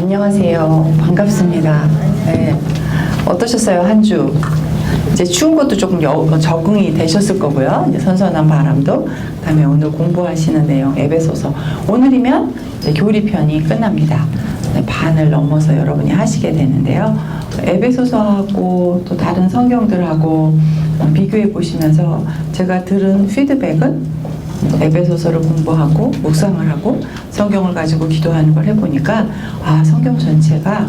안녕하세요. 반갑습니다. 네. 어떠셨어요, 한 주? 이제 추운 것도 조금 적응이 되셨을 거고요. 이제 선선한 바람도. 그다음에 오늘 공부하시는 내용 에베소서. 오늘이면 이제 교리편이 끝납니다. 반을 넘어서 여러분이 하시게 되는데요. 에베소서하고 또 다른 성경들하고 비교해 보시면서 제가 들은 피드백은 에베소서를 공부하고 묵상을 하고 성경을 가지고 기도하는 걸 해보니까 성경 전체가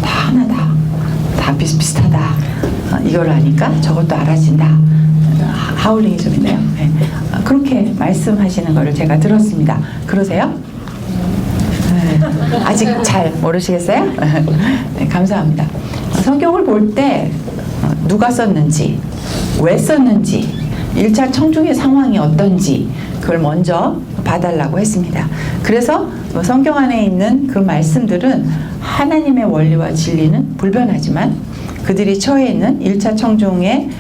다 하나다, 다 비슷비슷하다, 이걸 아니까 저것도 알아진다. 하울링이 좀 있네요. 네. 그렇게 말씀하시는 거를 제가 들었습니다. 그러세요? 네. 아직 잘 모르시겠어요? 네, 감사합니다. 성경을 볼 때 누가 썼는지, 왜 썼는지, 1차 청중의 상황이 어떤지 그걸 먼저 봐달라고 했습니다. 그래서 성경 안에 있는 그 말씀들은 하나님의 원리와 진리는 불변하지만 그들이 처해 있는 1차 청중의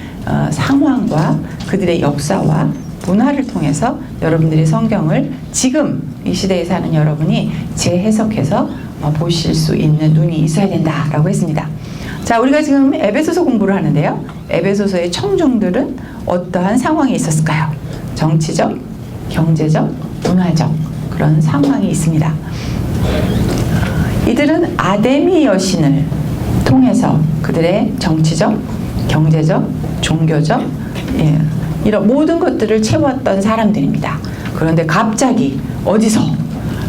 상황과 그들의 역사와 문화를 통해서 여러분들이 성경을 지금 이 시대에 사는 여러분이 재해석해서 보실 수 있는 눈이 있어야 된다라고 했습니다. 자, 우리가 지금 에베소서 공부를 하는데요. 에베소서의 청중들은 어떠한 상황이 있었을까요? 정치적, 경제적, 문화적 그런 상황이 있습니다. 이들은 아데미 여신을 통해서 그들의 정치적, 경제적, 종교적 이런 모든 것들을 채웠던 사람들입니다. 그런데 갑자기 어디서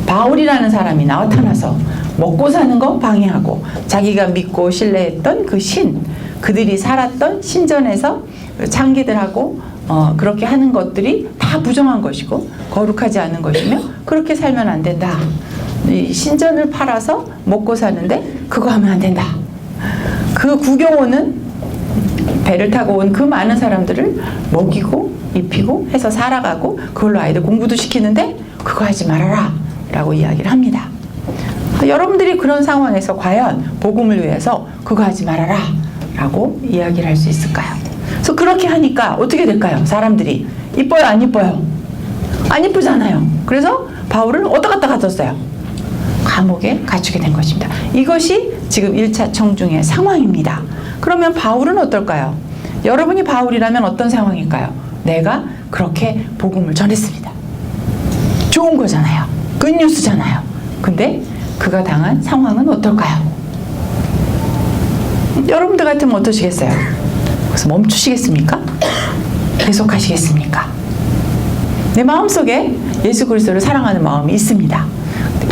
바울이라는 사람이 나타나서 먹고 사는 거 방해하고 자기가 믿고 신뢰했던 그 신, 그들이 살았던 신전에서 창기들하고 그렇게 하는 것들이 다 부정한 것이고 거룩하지 않은 것이며 그렇게 살면 안 된다. 이 신전을 팔아서 먹고 사는데 그거 하면 안 된다. 그 구경 오는 배를 타고 온 그 많은 사람들을 먹이고 입히고 해서 살아가고 그걸로 아이들 공부도 시키는데 그거 하지 말아라 라고 이야기를 합니다. 여러분들이 그런 상황에서 과연 복음을 위해서 그거 하지 말아라 라고 이야기를 할 수 있을까요? 그래서 그렇게 하니까 어떻게 될까요? 사람들이 이뻐요, 안 이뻐요? 안 이쁘잖아요. 그래서 바울을 어디다 갖다 갇혔어요? 감옥에 갇히게 된 것입니다. 이것이 지금 1차 청중의 상황입니다. 그러면 바울은 어떨까요? 여러분이 바울이라면 어떤 상황일까요? 내가 그렇게 복음을 전했습니다. 좋은 거잖아요. 굿뉴스잖아요. 근데 그가 당한 상황은 어떨까요? 여러분들 같으면 어떠시겠어요? 그래서 멈추시겠습니까? 계속 하시겠습니까? 내 마음속에 예수 그리스도를 사랑하는 마음이 있습니다.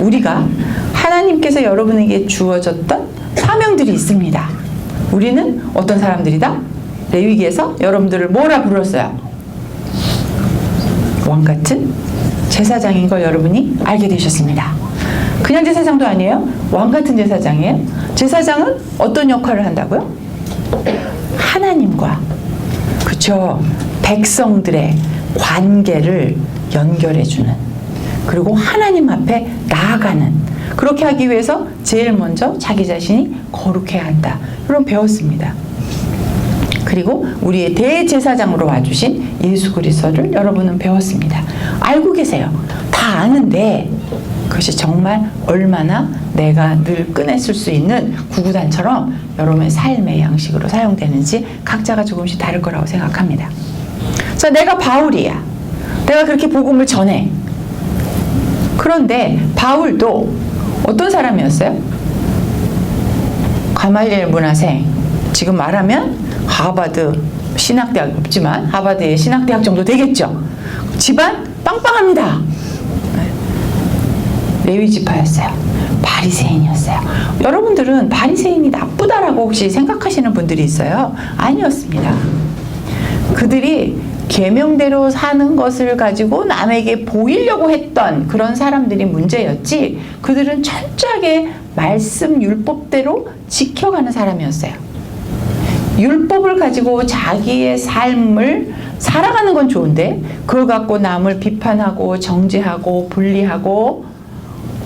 우리가 하나님께서 여러분에게 주어졌던 사명들이 있습니다. 우리는 어떤 사람들이다? 레위기에서 여러분들을 뭐라 불렀어요? 왕 같은 제사장인 걸 여러분이 알게 되셨습니다. 그냥 제사장도 아니에요. 왕 같은 제사장이에요. 제사장은 어떤 역할을 한다고요? 하나님과 그쵸 백성들의 관계를 연결해주는 그리고 하나님 앞에 나아가는 그렇게 하기 위해서 제일 먼저 자기 자신이 거룩해야 한다. 그럼 배웠습니다. 그리고 우리의 대제사장으로 와주신 예수 그리스도를 여러분은 배웠습니다. 알고 계세요. 다 아는데 그것이 정말 얼마나 내가 늘 꺼냈을 수 있는 구구단처럼 여러분의 삶의 양식으로 사용되는지 각자가 조금씩 다를 거라고 생각합니다. 자, 내가 바울이야. 내가 그렇게 복음을 전해. 그런데 바울도 어떤 사람이었어요? 가말리엘 문화생. 지금 말하면 하버드 신학대학 없지만 하버드의 신학대학 정도 되겠죠. 집안 빵빵합니다. 레위 지파였어요. 바리새인이었어요. 여러분들은 바리새인이 나쁘다라고 혹시 생각하시는 분들이 있어요? 아니었습니다. 그들이 계명대로 사는 것을 가지고 남에게 보이려고 했던 그런 사람들이 문제였지 그들은 철저하게 말씀 율법대로 지켜가는 사람이었어요. 율법을 가지고 자기의 삶을 살아가는 건 좋은데 그걸 갖고 남을 비판하고 정죄하고 분리하고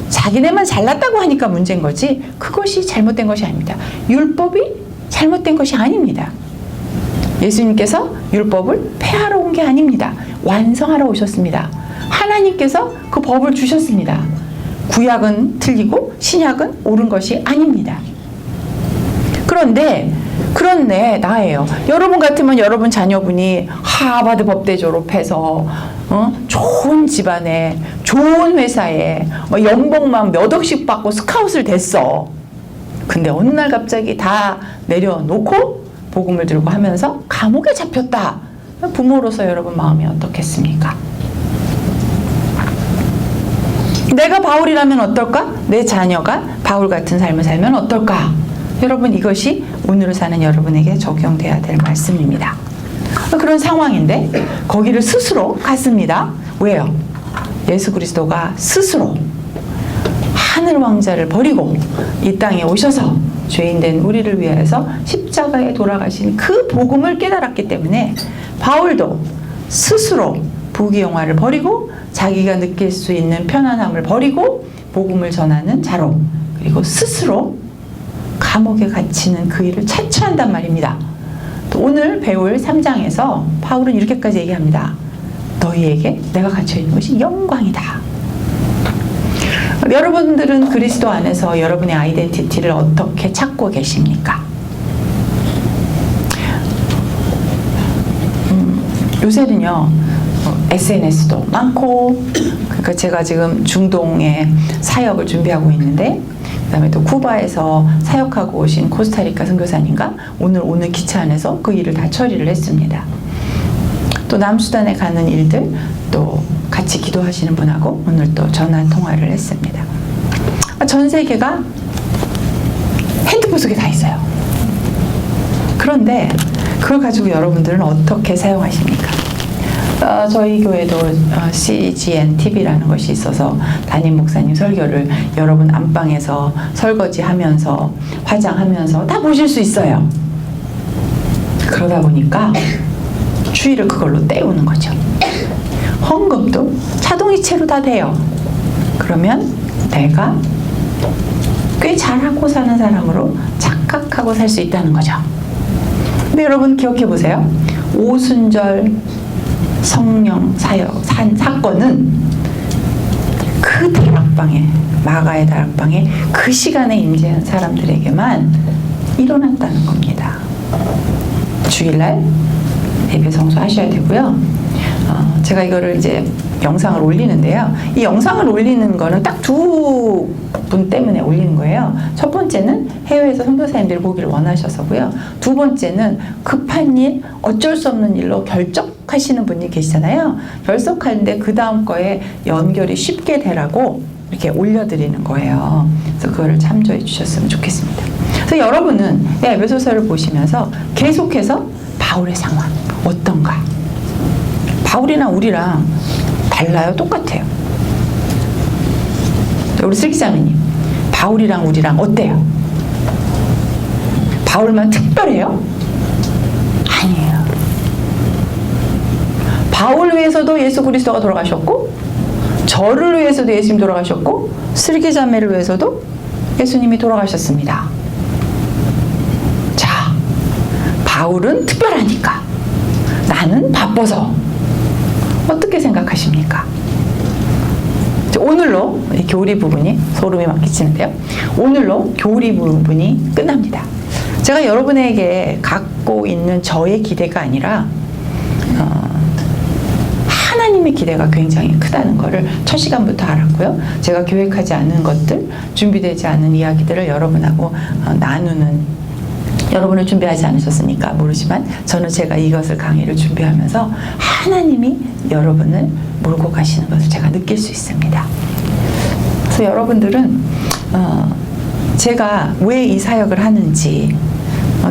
자기네만 잘났다고 하니까 문제인 거지 그것이 잘못된 것이 아닙니다. 율법이 잘못된 것이 아닙니다. 예수님께서 율법을 폐하러 온 게 아닙니다. 완성하러 오셨습니다. 하나님께서 그 법을 주셨습니다. 구약은 틀리고 신약은 옳은 것이 아닙니다. 그런데 나예요. 여러분 같으면 여러분 자녀분이 하버드 법대 졸업해서 좋은 집안에 좋은 회사에 연봉만 몇 억씩 받고 스카웃을 됐어. 근데 어느 날 갑자기 다 내려놓고 복음을 들고 하면서 감옥에 잡혔다. 부모로서 여러분 마음이 어떻겠습니까? 내가 바울이라면 어떨까? 내 자녀가 바울 같은 삶을 살면 어떨까? 여러분, 이것이 오늘을 사는 여러분에게 적용돼야 될 말씀입니다. 그런 상황인데 거기를 스스로 갔습니다. 왜요? 예수 그리스도가 스스로 하늘 왕자를 버리고 이 땅에 오셔서 죄인된 우리를 위해서 십자가에 돌아가신 그 복음을 깨달았기 때문에 바울도 스스로 부귀영화를 버리고 자기가 느낄 수 있는 편안함을 버리고 복음을 전하는 자로, 그리고 스스로 감옥에 갇히는 그 일을 자처한단 말입니다. 또 오늘 배울 3장에서 바울은 이렇게까지 얘기합니다. 너희에게 내가 갇혀있는 것이 영광이다. 여러분들은 그리스도 안에서 여러분의 아이덴티티를 어떻게 찾고 계십니까? 요새는요, SNS도 많고, 그러니까 제가 지금 중동에 사역을 준비하고 있는데, 그 다음에 또 쿠바에서 사역하고 오신 코스타리카 선교사님과 오늘 기차 안에서 그 일을 다 처리를 했습니다. 또 남수단에 가는 일들, 또 같이 기도하시는 분하고 오늘 또 전화 통화를 했습니다. 전 세계가 핸드폰 속에 다 있어요. 그런데 그걸 가지고 여러분들은 어떻게 사용하십니까? 저희 교회도 CGN TV라는 것이 있어서 담임 목사님 설교를 여러분 안방에서 설거지하면서 화장하면서 다 보실 수 있어요. 그러다 보니까 주일을 그걸로 때우는 거죠. 헌금도 자동이체로 다 돼요. 그러면 내가 꽤 잘하고 사는 사람으로 착각하고 살 수 있다는 거죠. 근데 여러분 기억해 보세요. 오순절 성령 사역 사건은 그 다락방에, 마가의 다락방에 그 시간에 임재한 사람들에게만 일어났다는 겁니다. 주일날 예배 성수하셔야 되고요. 제가 이거를 이제 영상을 올리는데요. 이 영상을 올리는 거는 딱 두 분 때문에 올리는 거예요. 첫 번째는 해외에서 선교사님들이 보기를 원하셔서고요. 두 번째는 급한 일, 어쩔 수 없는 일로 결석하시는 분이 계시잖아요. 결석하는데 그 다음 거에 연결이 쉽게 되라고 이렇게 올려드리는 거예요. 그래서 그거를 참조해 주셨으면 좋겠습니다. 그래서 여러분은 에베소서를 보시면서 계속해서 바울의 상황 어떤가? 바울이랑 우리랑 달라요? 똑같아요? 우리 슬기자매님, 바울이랑 우리랑 어때요? 바울만 특별해요? 아니에요. 바울 위해서도 예수 그리스도가 돌아가셨고, 저를 위해서도 예수님 돌아가셨고, 슬기자매를 위해서도 예수님이 돌아가셨습니다. 자, 바울은 특별하니까, 나는 바빠서 어떻게 생각하십니까? 오늘로 교리 부분이 소름이 막 끼치는데요. 오늘로 교리 부분이 끝납니다. 제가 여러분에게 갖고 있는 저의 기대가 아니라 하나님의 기대가 굉장히 크다는 것을 첫 시간부터 알았고요. 제가 계획하지 않은 것들, 준비되지 않은 이야기들을 여러분하고 나누는, 여러분은 준비하지 않으셨으니까 모르지만 저는 제가 이것을 강의를 준비하면서 하나님이 여러분을 몰고 가시는 것을 제가 느낄 수 있습니다. 그래서 여러분들은 제가 왜 이 사역을 하는지,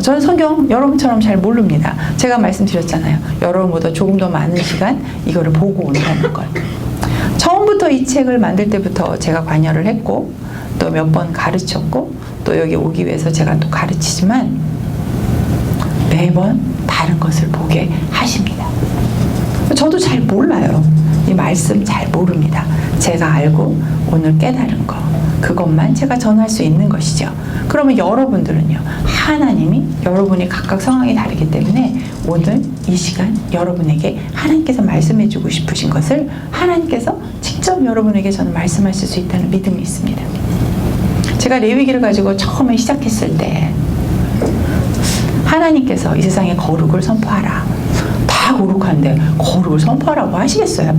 저는 성경 여러분처럼 잘 모릅니다. 제가 말씀드렸잖아요. 여러분보다 조금 더 많은 시간 이거를 보고 온다는 것. 처음부터 이 책을 만들 때부터 제가 관여를 했고 또 몇 번 가르쳤고 또 여기 오기 위해서 제가 또 가르치지만 매번 다른 것을 보게 하십니다. 저도 잘 몰라요. 이 말씀 잘 모릅니다. 제가 알고 오늘 깨달은 거, 그것만 제가 전할 수 있는 것이죠. 그러면 여러분들은요, 하나님이 여러분이 각각 상황이 다르기 때문에 오늘 이 시간 여러분에게 하나님께서 말씀해 주고 싶으신 것을 하나님께서 직접 직접 여러분에게 저는 말씀하실 수 있다는 믿음이 있습니다. 제가 레위기를 가지고 처음에 시작했을 때 하나님께서 이 세상에 거룩을 선포하라. 다 거룩한데 거룩을 선포하라고 하시겠어요?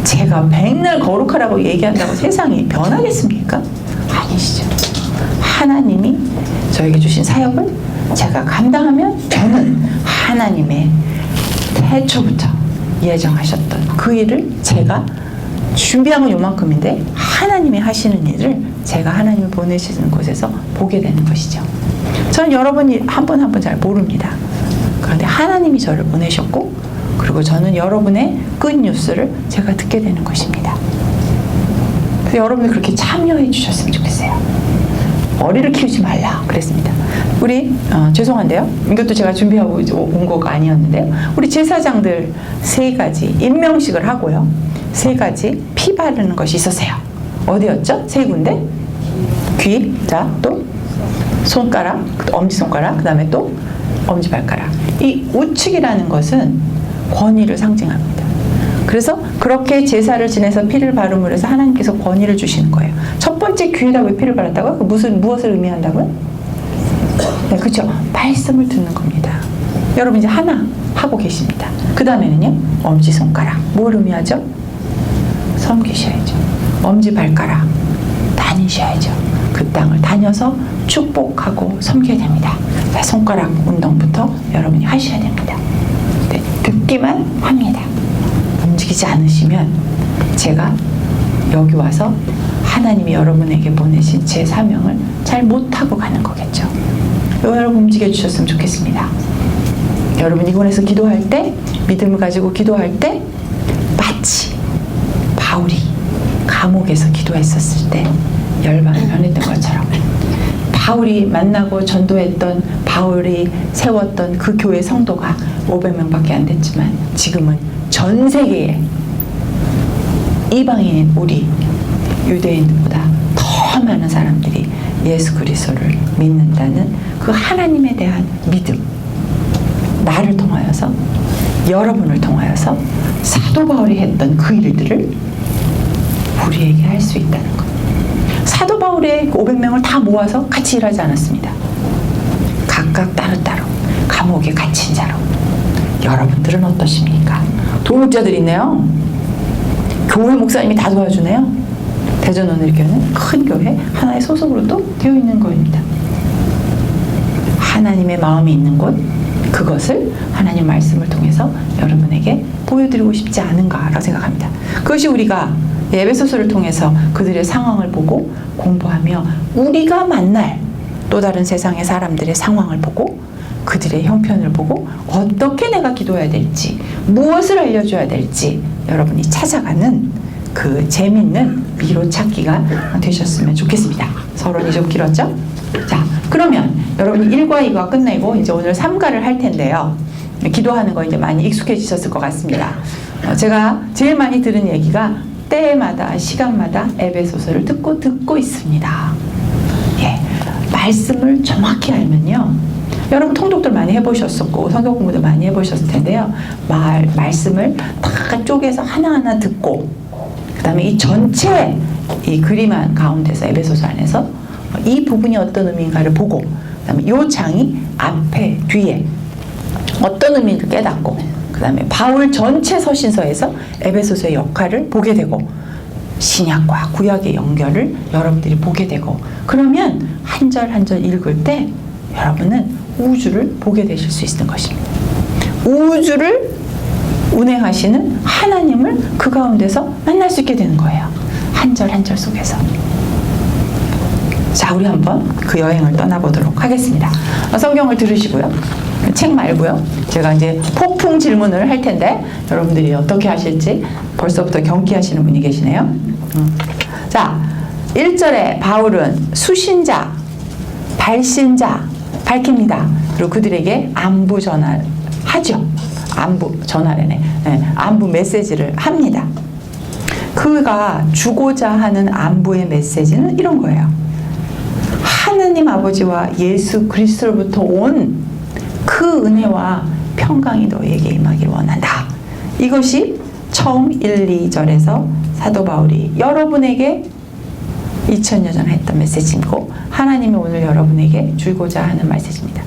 제가 백날 거룩하라고 얘기한다고 세상이 변하겠습니까? 아니시죠. 하나님이 저에게 주신 사역을 제가 감당하면 저는 하나님의 태초부터 예정하셨던 그 일을 제가 준비한 건 요만큼인데 하나님이 하시는 일을 제가 하나님을 보내시는 곳에서 보게 되는 것이죠. 저는 여러분이 한 분 한 분 잘 모릅니다. 그런데 하나님이 저를 보내셨고 그리고 저는 여러분의 끝뉴스를 제가 듣게 되는 것입니다. 그래서 여러분이 그렇게 참여해 주셨으면 좋겠어요. 머리를 키우지 말라 그랬습니다. 우리 죄송한데요. 이것도 제가 준비하고 온 거가 아니었는데요. 우리 제사장들 3가지 임명식을 하고요. 3가지 피 바르는 것이 있었어요. 어디였죠? 3군데. 귀, 자, 또 손가락, 엄지손가락, 그 다음에 또 엄지발가락. 이 우측이라는 것은 권위를 상징합니다. 그래서 그렇게 제사를 지내서 피를 바름으로 해서 하나님께서 권위를 주시는 거예요. 첫 번째 귀에다 왜 피를 발랐다고요? 무엇을 의미한다고요? 네, 그렇죠. 말씀을 듣는 겁니다. 여러분 이제 하나 하고 계십니다. 그 다음에는요, 엄지손가락. 뭘 의미하죠? 섬기셔야죠. 엄지발가락. 다니셔야죠. 그 땅을 다녀서 축복하고 섬겨야 됩니다. 자, 손가락 운동부터 여러분이 하셔야 됩니다. 네, 듣기만 합니다. 움직이지 않으시면 제가 여기 와서 하나님이 여러분에게 보내신 제 사명을 잘 못하고 가는 거겠죠. 여러분 움직여 주셨으면 좋겠습니다. 여러분 이곳에서 기도할 때, 믿음을 가지고 기도할 때 마치 바울이 감옥에서 기도했었을 때 열방이 변했던 것처럼 바울이 만나고 전도했던 바울이 세웠던 그 교회 성도가 500명밖에 안 됐지만 지금은 전 세계에 이방인인 우리 유대인들보다 더 많은 사람들이 예수 그리스도를 믿는다는 그 하나님에 대한 믿음, 나를 통하여서 여러분을 통하여서 사도 바울이 했던 그 일들을 우리에게 할 수 있다는 것. 사도 바울의 500명을 다 모아서 같이 일하지 않았습니다. 각각 따로따로 감옥에 갇힌 자로. 여러분들은 어떠십니까? 동역자들 있네요. 교회 목사님이 다 도와주네요. 대전오늘교회는 큰 교회 하나의 소속으로 또 되어 있는 거입니다. 하나님의 마음이 있는 곳, 그것을 하나님 말씀을 통해서 여러분에게 보여드리고 싶지 않은가라고 생각합니다. 그것이 우리가 에베소서를 통해서 그들의 상황을 보고 공부하며 우리가 만날 또 다른 세상의 사람들의 상황을 보고 그들의 형편을 보고 어떻게 내가 기도해야 될지 무엇을 알려줘야 될지 여러분이 찾아가는 그 재밌는 미로 찾기가 되셨으면 좋겠습니다. 서론이 좀 길었죠? 자, 그러면 여러분이 1과 2가 끝내고 이제 오늘 3과를 할 텐데요. 기도하는 거 이제 많이 익숙해지셨을 것 같습니다. 제가 제일 많이 들은 얘기가 때마다 시간마다 에베소서를 듣고 있습니다. 예, 말씀을 정확히 알면요. 여러분 통독들 많이 해보셨었고 성경 공부도 많이 해보셨을 텐데요. 말씀을 다 쪼개서 하나하나 듣고 그 다음에 이 전체 이 그림안 가운데서 에베소서 안에서 이 부분이 어떤 의미인가를 보고 그 다음에 이 장이 앞에 뒤에 어떤 의미를 깨닫고 그 다음에 바울 전체 서신서에서 에베소서의 역할을 보게 되고 신약과 구약의 연결을 여러분들이 보게 되고 그러면 한 절 한 절 읽을 때 여러분은 우주를 보게 되실 수 있는 것입니다. 우주를 운행하시는 하나님을 그 가운데서 만날 수 있게 되는 거예요. 한 절 한 절 속에서. 자, 우리 한번 그 여행을 떠나보도록 하겠습니다. 성경을 들으시고요. 책 말고요. 제가 이제 폭풍 질문을 할 텐데 여러분들이 어떻게 하실지 벌써부터 경기하시는 분이 계시네요. 자, 1절에 바울은 수신자, 발신자 밝힙니다. 그리고 그들에게 안부 전화를 하죠. 안부 전화래네. 네, 안부 메시지를 합니다. 그가 주고자 하는 안부의 메시지는 이런 거예요. 하느님 아버지와 예수 그리스도로부터 온 그 은혜와 평강이 너에게 임하길 원한다. 이것이 처음 1, 2절에서 사도 바울이 여러분에게 2000년 전에 했던 메시지고 하나님이 오늘 여러분에게 주고자 하는 메시지입니다.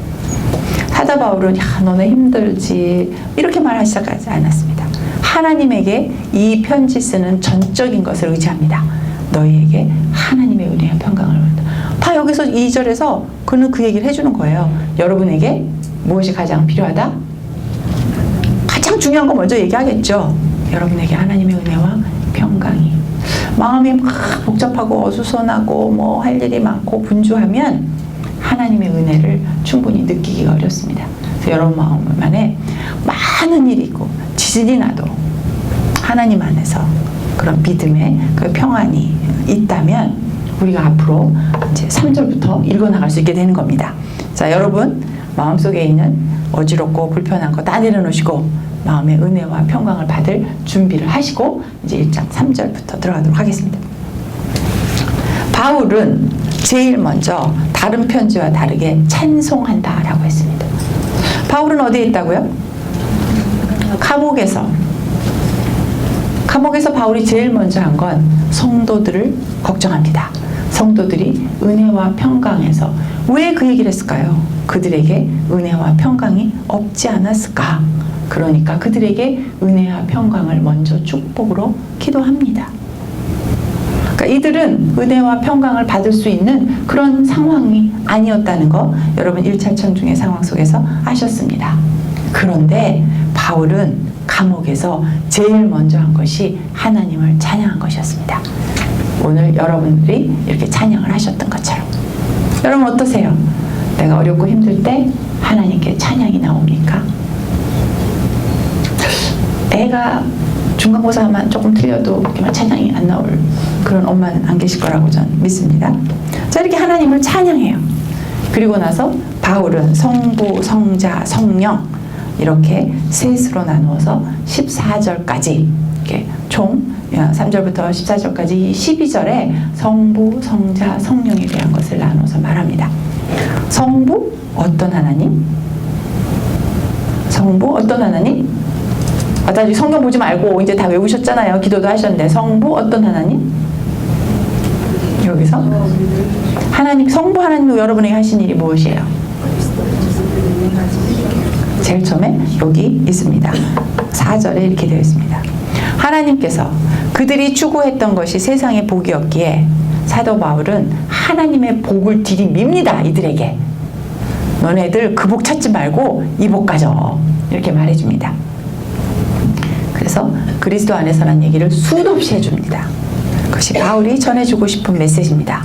사도 바울은 너네 힘들지 이렇게 말하시지 않았습니다. 하나님에게 이 편지 쓰는 전적인 것을 의지합니다. 너희에게 하나님의 은혜와 평강을 원한다. 다 여기서 2절에서 그는 그 얘기를 해주는 거예요. 여러분에게 무엇이 가장 필요하다? 가장 중요한 거 먼저 얘기하겠죠. 여러분에게 하나님의 은혜와 평강이. 마음이 막 복잡하고 어수선하고 뭐 할 일이 많고 분주하면 하나님의 은혜를 충분히 느끼기가 어렵습니다. 그래서 여러분 마음 안에 많은 일이 있고 지진이 나도 하나님 안에서 그런 믿음의 그 평안이 있다면 우리가 앞으로 이제 3절부터 읽어나갈 수 있게 되는 겁니다. 자, 여러분 마음속에 있는 어지럽고 불편한 거 다 내려놓으시고 마음의 은혜와 평강을 받을 준비를 하시고 이제 1장 3절부터 들어가도록 하겠습니다. 바울은 제일 먼저 다른 편지와 다르게 찬송한다라고 했습니다. 바울은 어디에 있다고요? 감옥에서 바울이 제일 먼저 한 건 성도들을 걱정합니다. 성도들이 은혜와 평강에서 왜 그 얘기를 했을까요? 그들에게 은혜와 평강이 없지 않았을까? 그러니까 그들에게 은혜와 평강을 먼저 축복으로 기도합니다. 그러니까 이들은 은혜와 평강을 받을 수 있는 그런 상황이 아니었다는 거 여러분 1차 천중의 상황 속에서 아셨습니다. 그런데 바울은 감옥에서 제일 먼저 한 것이 하나님을 찬양한 것이었습니다. 오늘 여러분들이 이렇게 찬양을 하셨던 것처럼 여러분 어떠세요? 내가 어렵고 힘들 때 하나님께 찬양이 나옵니까? 애가 중간고사만 조금 틀려도 이렇게 찬양이 안 나올 그런 엄마는 안 계실 거라고 저는 믿습니다. 자, 이렇게 하나님을 찬양해요. 그리고 나서 바울은 성부, 성자, 성령 이렇게 셋으로 나누어서 14절까지 이렇게 총 3절부터 14절까지 12절에 성부, 성자, 성령에 대한 것을 나눠서 말합니다. 성부 어떤 하나님? 성부 어떤 하나님? 다시 성경 보지 말고 이제 다 외우셨잖아요. 기도도 하셨는데 성부 어떤 하나님? 여기서 하나님 성부 하나님이 여러분에게 하신 일이 무엇이에요? 제일 처음에 여기 있습니다. 4절에 이렇게 되어 있습니다. 하나님께서 그들이 추구했던 것이 세상의 복이었기에 사도 바울은 하나님의 복을 들이밉니다. 이들에게 너네들 그 복 찾지 말고 이 복 가져 이렇게 말해줍니다. 그래서 그리스도 안에서라는 얘기를 수도 없이 해줍니다. 그것이 바울이 전해주고 싶은 메시지입니다.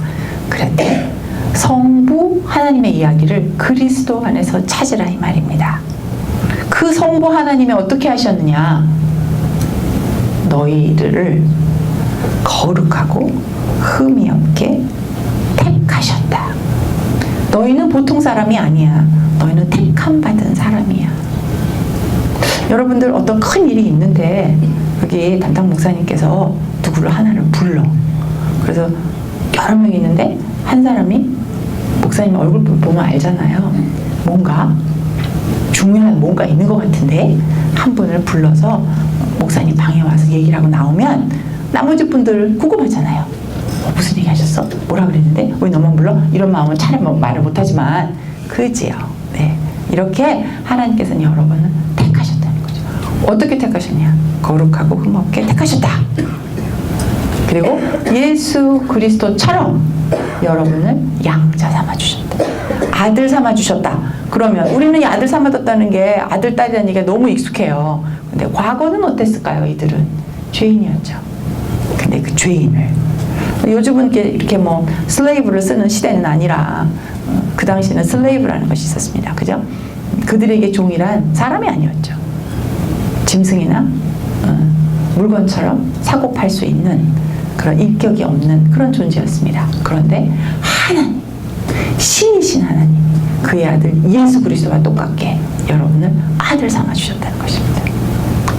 그런데 성부 하나님의 이야기를 그리스도 안에서 찾으라 이 말입니다. 그 성부 하나님이 어떻게 하셨느냐? 너희들을 거룩하고 흠이 없게 택하셨다. 너희는 보통 사람이 아니야. 너희는 택함 받은 사람이야. 여러분들 어떤 큰 일이 있는데 여기 담당 목사님께서 누구를 하나를 불러. 그래서 여러 명이 있는데 한 사람이 목사님 얼굴 보면 알잖아요. 뭔가 중요한 뭔가 있는 것 같은데 한 분을 불러서 목사님 방에 와서 얘기를 하고 나오면 나머지 분들 궁금하잖아요. 무슨 얘기 하셨어? 뭐라 그랬는데 왜 너만 불러? 이런 마음은 차라리 말을 못하지만 그지요. 네. 이렇게 하나님께서는 여러분을 택하셨다는 거죠. 어떻게 택하셨냐? 거룩하고 흠없게 택하셨다. 그리고 예수 그리스도처럼 여러분을 양자 삼아주셨다. 아들 삼아주셨다. 그러면 우리는 이 아들 삼아줬다는 게 아들, 딸이라는 얘기가 너무 익숙해요. 근데 과거는 어땠을까요? 이들은 죄인이었죠. 근데 그 죄인을 요즘은 이렇게 뭐 슬레이브를 쓰는 시대는 아니라 그 당시에는 슬레이브라는 것이 있었습니다. 그죠? 그들에게 종이란 사람이 아니었죠. 짐승이나 물건처럼 사고 팔 수 있는 그런 인격이 없는 그런 존재였습니다. 그런데 하나님, 신이신 하나님, 그의 아들 예수 그리스도와 똑같게 여러분을 아들 삼아주셨다는 것입니다.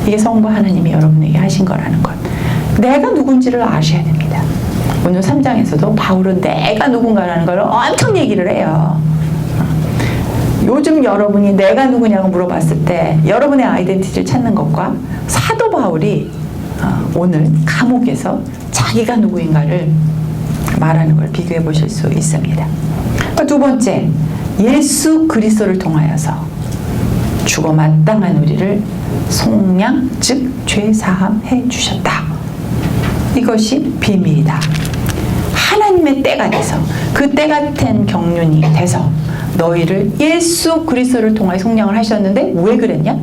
이게 성부 하나님이 여러분에게 하신 거라는 것. 내가 누군지를 아셔야 됩니다. 오늘 3장에서도 바울은 내가 누군가라는 걸 엄청 얘기를 해요. 요즘 여러분이 내가 누구냐고 물어봤을 때 여러분의 아이덴티티를 찾는 것과 사도 바울이 오늘 감옥에서 자기가 누구인가를 말하는 걸 비교해 보실 수 있습니다. 두 번째, 예수 그리스도를 통하여서 죽어 마땅한 우리를 속량, 즉 죄사함해 주셨다. 이것이 비밀이다. 하나님의 때가 돼서 그 때 같은 경륜이 돼서 너희를 예수 그리스도를 통하여 속량을 하셨는데 왜 그랬냐?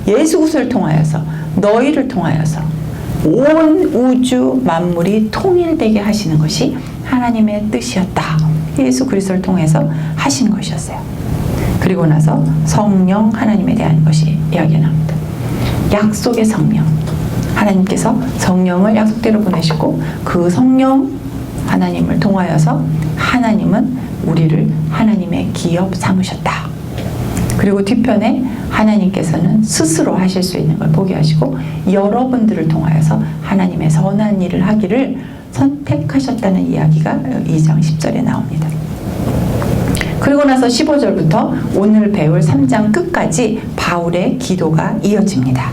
예수 그리스도를 통하여서 너희를 통하여서 온 우주 만물이 통일되게 하시는 것이 하나님의 뜻이었다. 예수 그리스도를 통해서 하신 것이었어요. 그리고 나서 성령 하나님에 대한 것이 이야기 나옵니다. 약속의 성령. 하나님께서 성령을 약속대로 보내시고 그 성령 하나님을 통하여서 하나님은 우리를 하나님의 기업 삼으셨다. 그리고 뒤편에 하나님께서는 스스로 하실 수 있는 걸 보게 하시고 여러분들을 통하여서 하나님의 선한 일을 하기를 선택하셨다는 이야기가 2장 10절에 나옵니다. 그리고 나서 15절부터 오늘 배울 3장 끝까지 바울의 기도가 이어집니다.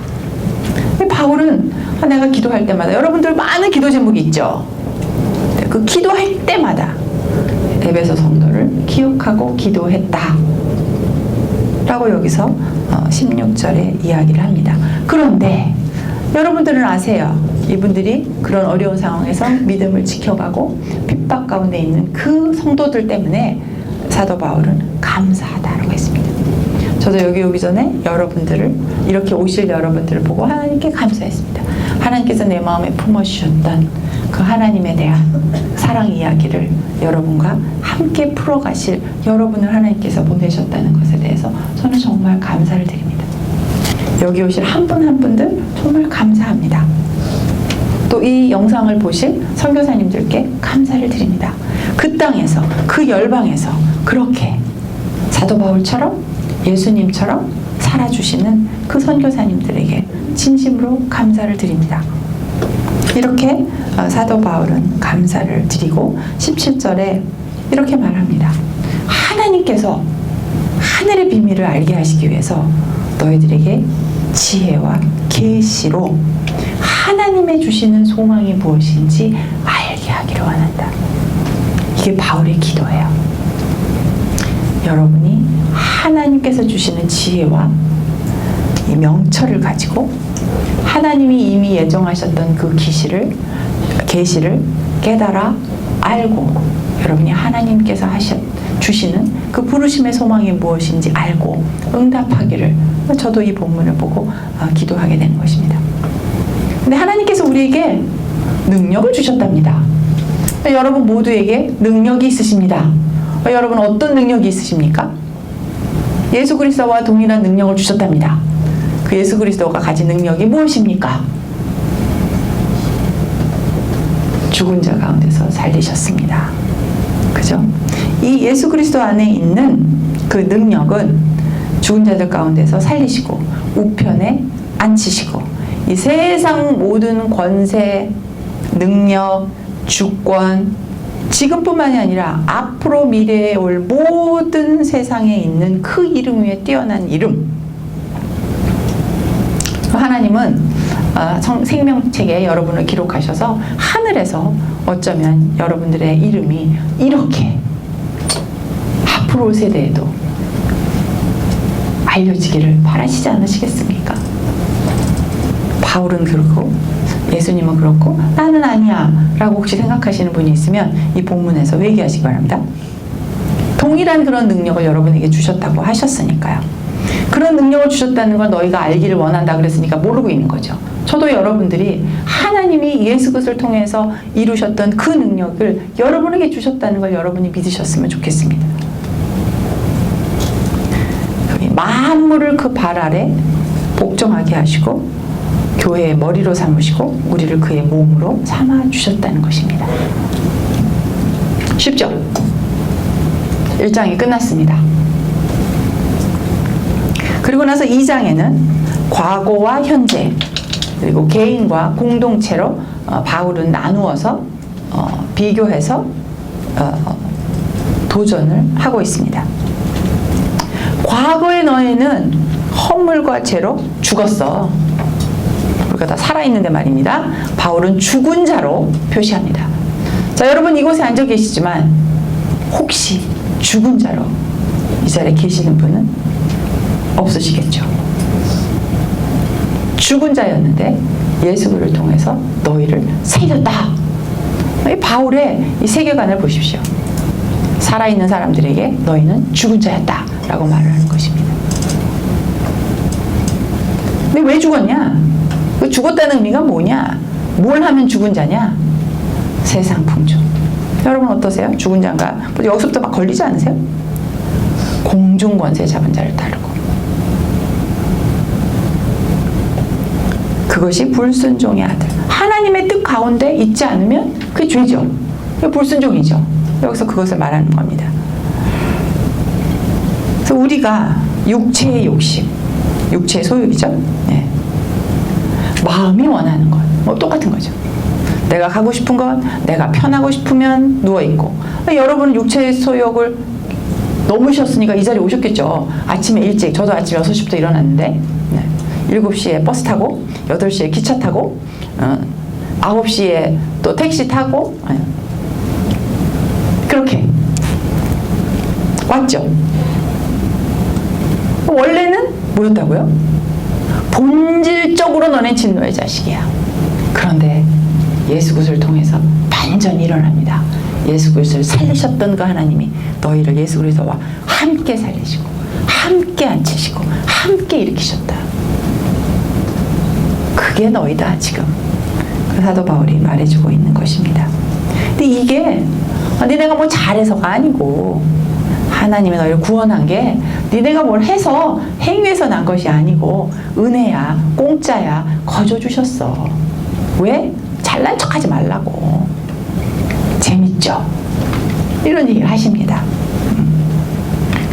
바울은 내가 기도할 때마다 여러분들 많은 기도 제목이 있죠. 그 기도할 때마다 에베소 성도를 기억하고 기도했다 라고 여기서 16절에 이야기를 합니다. 그런데 여러분들은 아세요. 이분들이 그런 어려운 상황에서 믿음을 지켜가고 핍박 가운데 있는 그 성도들 때문에 사도 바울은 감사하다라고 했습니다. 저도 여기 오기 전에 여러분들을 이렇게 오실 여러분들을 보고 하나님께 감사했습니다. 하나님께서 내 마음에 품어주셨던 그 하나님에 대한 사랑 이야기를 여러분과 함께 풀어가실 여러분을 하나님께서 보내셨다는 것에 대해서 저는 정말 감사를 드립니다. 여기 오실 한 분 한 분들 정말 감사합니다. 또 이 영상을 보실 선교사님들께 감사를 드립니다. 그 땅에서 그 열방에서 그렇게 사도 바울처럼 예수님처럼 살아주시는 그 선교사님들에게 진심으로 감사를 드립니다. 이렇게 사도 바울은 감사를 드리고 17절에 이렇게 말합니다. 하나님께서 하늘의 비밀을 알게 하시기 위해서 너희들에게 지혜와 계시로 하나님의 주시는 소망이 무엇인지 알게 하기를 원한다. 이게 바울의 기도예요. 여러분이 하나님께서 주시는 지혜와 이 명철을 가지고 하나님이 이미 예정하셨던 그 계시를 깨달아 알고 여러분이 하나님께서 주시는 그 부르심의 소망이 무엇인지 알고 응답하기를 저도 이 본문을 보고 기도하게 된 것입니다. 근데 하나님께서 우리에게 능력을 주셨답니다. 여러분 모두에게 능력이 있으십니다. 여러분 어떤 능력이 있으십니까? 예수 그리스도와 동일한 능력을 주셨답니다. 그 예수 그리스도가 가진 능력이 무엇입니까? 죽은 자 가운데서 살리셨습니다. 그죠? 이 예수 그리스도 안에 있는 그 능력은 죽은 자들 가운데서 살리시고 우편에 앉히시고 이 세상 모든 권세, 능력, 주권 지금뿐만이 아니라 앞으로 미래에 올 모든 세상에 있는 그 이름 위에 뛰어난 이름. 하나님은 생명책에 여러분을 기록하셔서 하늘에서 어쩌면 여러분들의 이름이 이렇게 앞으로 올 세대에도 알려지기를 바라시지 않으시겠습니까? 바울은 그렇고 예수님은 그렇고 나는 아니야 라고 혹시 생각하시는 분이 있으면 이 본문에서 회개하시기 바랍니다. 동일한 그런 능력을 여러분에게 주셨다고 하셨으니까요. 그런 능력을 주셨다는 걸 너희가 알기를 원한다 그랬으니까 모르고 있는 거죠. 저도 여러분들이 하나님이 예수 그리스도를 통해서 이루셨던 그 능력을 여러분에게 주셨다는 걸 여러분이 믿으셨으면 좋겠습니다. 만물을 그 발 아래 복종하게 하시고 교회의 머리로 삼으시고 우리를 그의 몸으로 삼아 주셨다는 것입니다. 쉽죠? 1장이 끝났습니다. 그리고 나서 2장에는 과거와 현재 그리고 개인과 공동체로 바울은 나누어서 비교해서 도전을 하고 있습니다. 과거의 너희는 허물과 죄로 죽었어. 이거 다 살아있는데 말입니다. 바울은 죽은 자로 표시합니다. 자, 여러분 이곳에 앉아 계시지만 혹시 죽은 자로 이 자리에 계시는 분은 없으시겠죠. 죽은 자였는데 예수를 통해서 너희를 살렸다. 이 바울의 이 세계관을 보십시오. 살아있는 사람들에게 너희는 죽은 자였다 라고 말을 하는 것입니다. 근데 왜 죽었냐? 그 죽었다는 의미가 뭐냐? 뭘 하면 죽은 자냐? 세상 풍조. 여러분 어떠세요? 죽은 자인가? 여기서부터 막 걸리지 않으세요? 공중 권세 잡은 자를 따르고. 그것이 불순종의 아들. 하나님의 뜻 가운데 있지 않으면 그게 죄죠. 그게 불순종이죠. 여기서 그것을 말하는 겁니다. 그래서 우리가 육체의 욕심, 육체의 소욕이죠. 네. 마음이 원하는 것, 뭐 똑같은 거죠. 내가 가고 싶은 것, 내가 편하고 싶으면 누워있고. 여러분은 육체의 소욕을 넘으셨으니까 이 자리에 오셨겠죠. 아침에 일찍, 저도 아침 6시부터 일어났는데 7시에 버스 타고 8시에 기차 타고 9시에 또 택시 타고 그렇게 왔죠. 원래는 뭐였다고요? 본질적으로 너네 진노의 자식이야. 그런데 예수 그리스도를 통해서 반전이 일어납니다. 예수 그리스도를 살리셨던 그 하나님이 너희를 예수 그리스도와 함께 살리시고 함께 앉히시고 함께 일으키셨다. 그게 너희다 지금. 사도 바울이 말해주고 있는 것입니다. 근데 이게 니네가 뭐 잘해서가 아니고 하나님이 너희를 구원한 게 니네가 뭘 해서 행위해서 난 것이 아니고 은혜야, 공짜야, 거저 주셨어. 왜? 잘난 척하지 말라고. 재밌죠? 이런 얘기를 하십니다.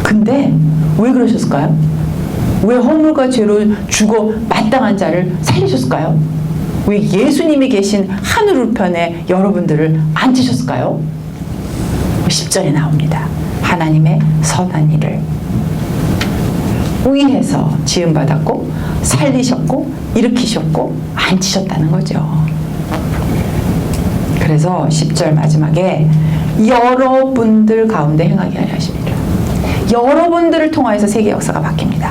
근데 왜 그러셨을까요? 왜 허물과 죄로 죽어 마땅한 자를 살리셨을까요? 왜 예수님이 계신 하늘 우편에 여러분들을 앉히셨을까요? 10절에 나옵니다. 하나님의 선한 일을 위해서 지음받았고 살리셨고 일으키셨고 앉히셨다는 거죠. 그래서 10절 마지막에 여러분들 가운데 행하게 하려 하십니다. 여러분들을 통하여서 세계 역사가 바뀝니다.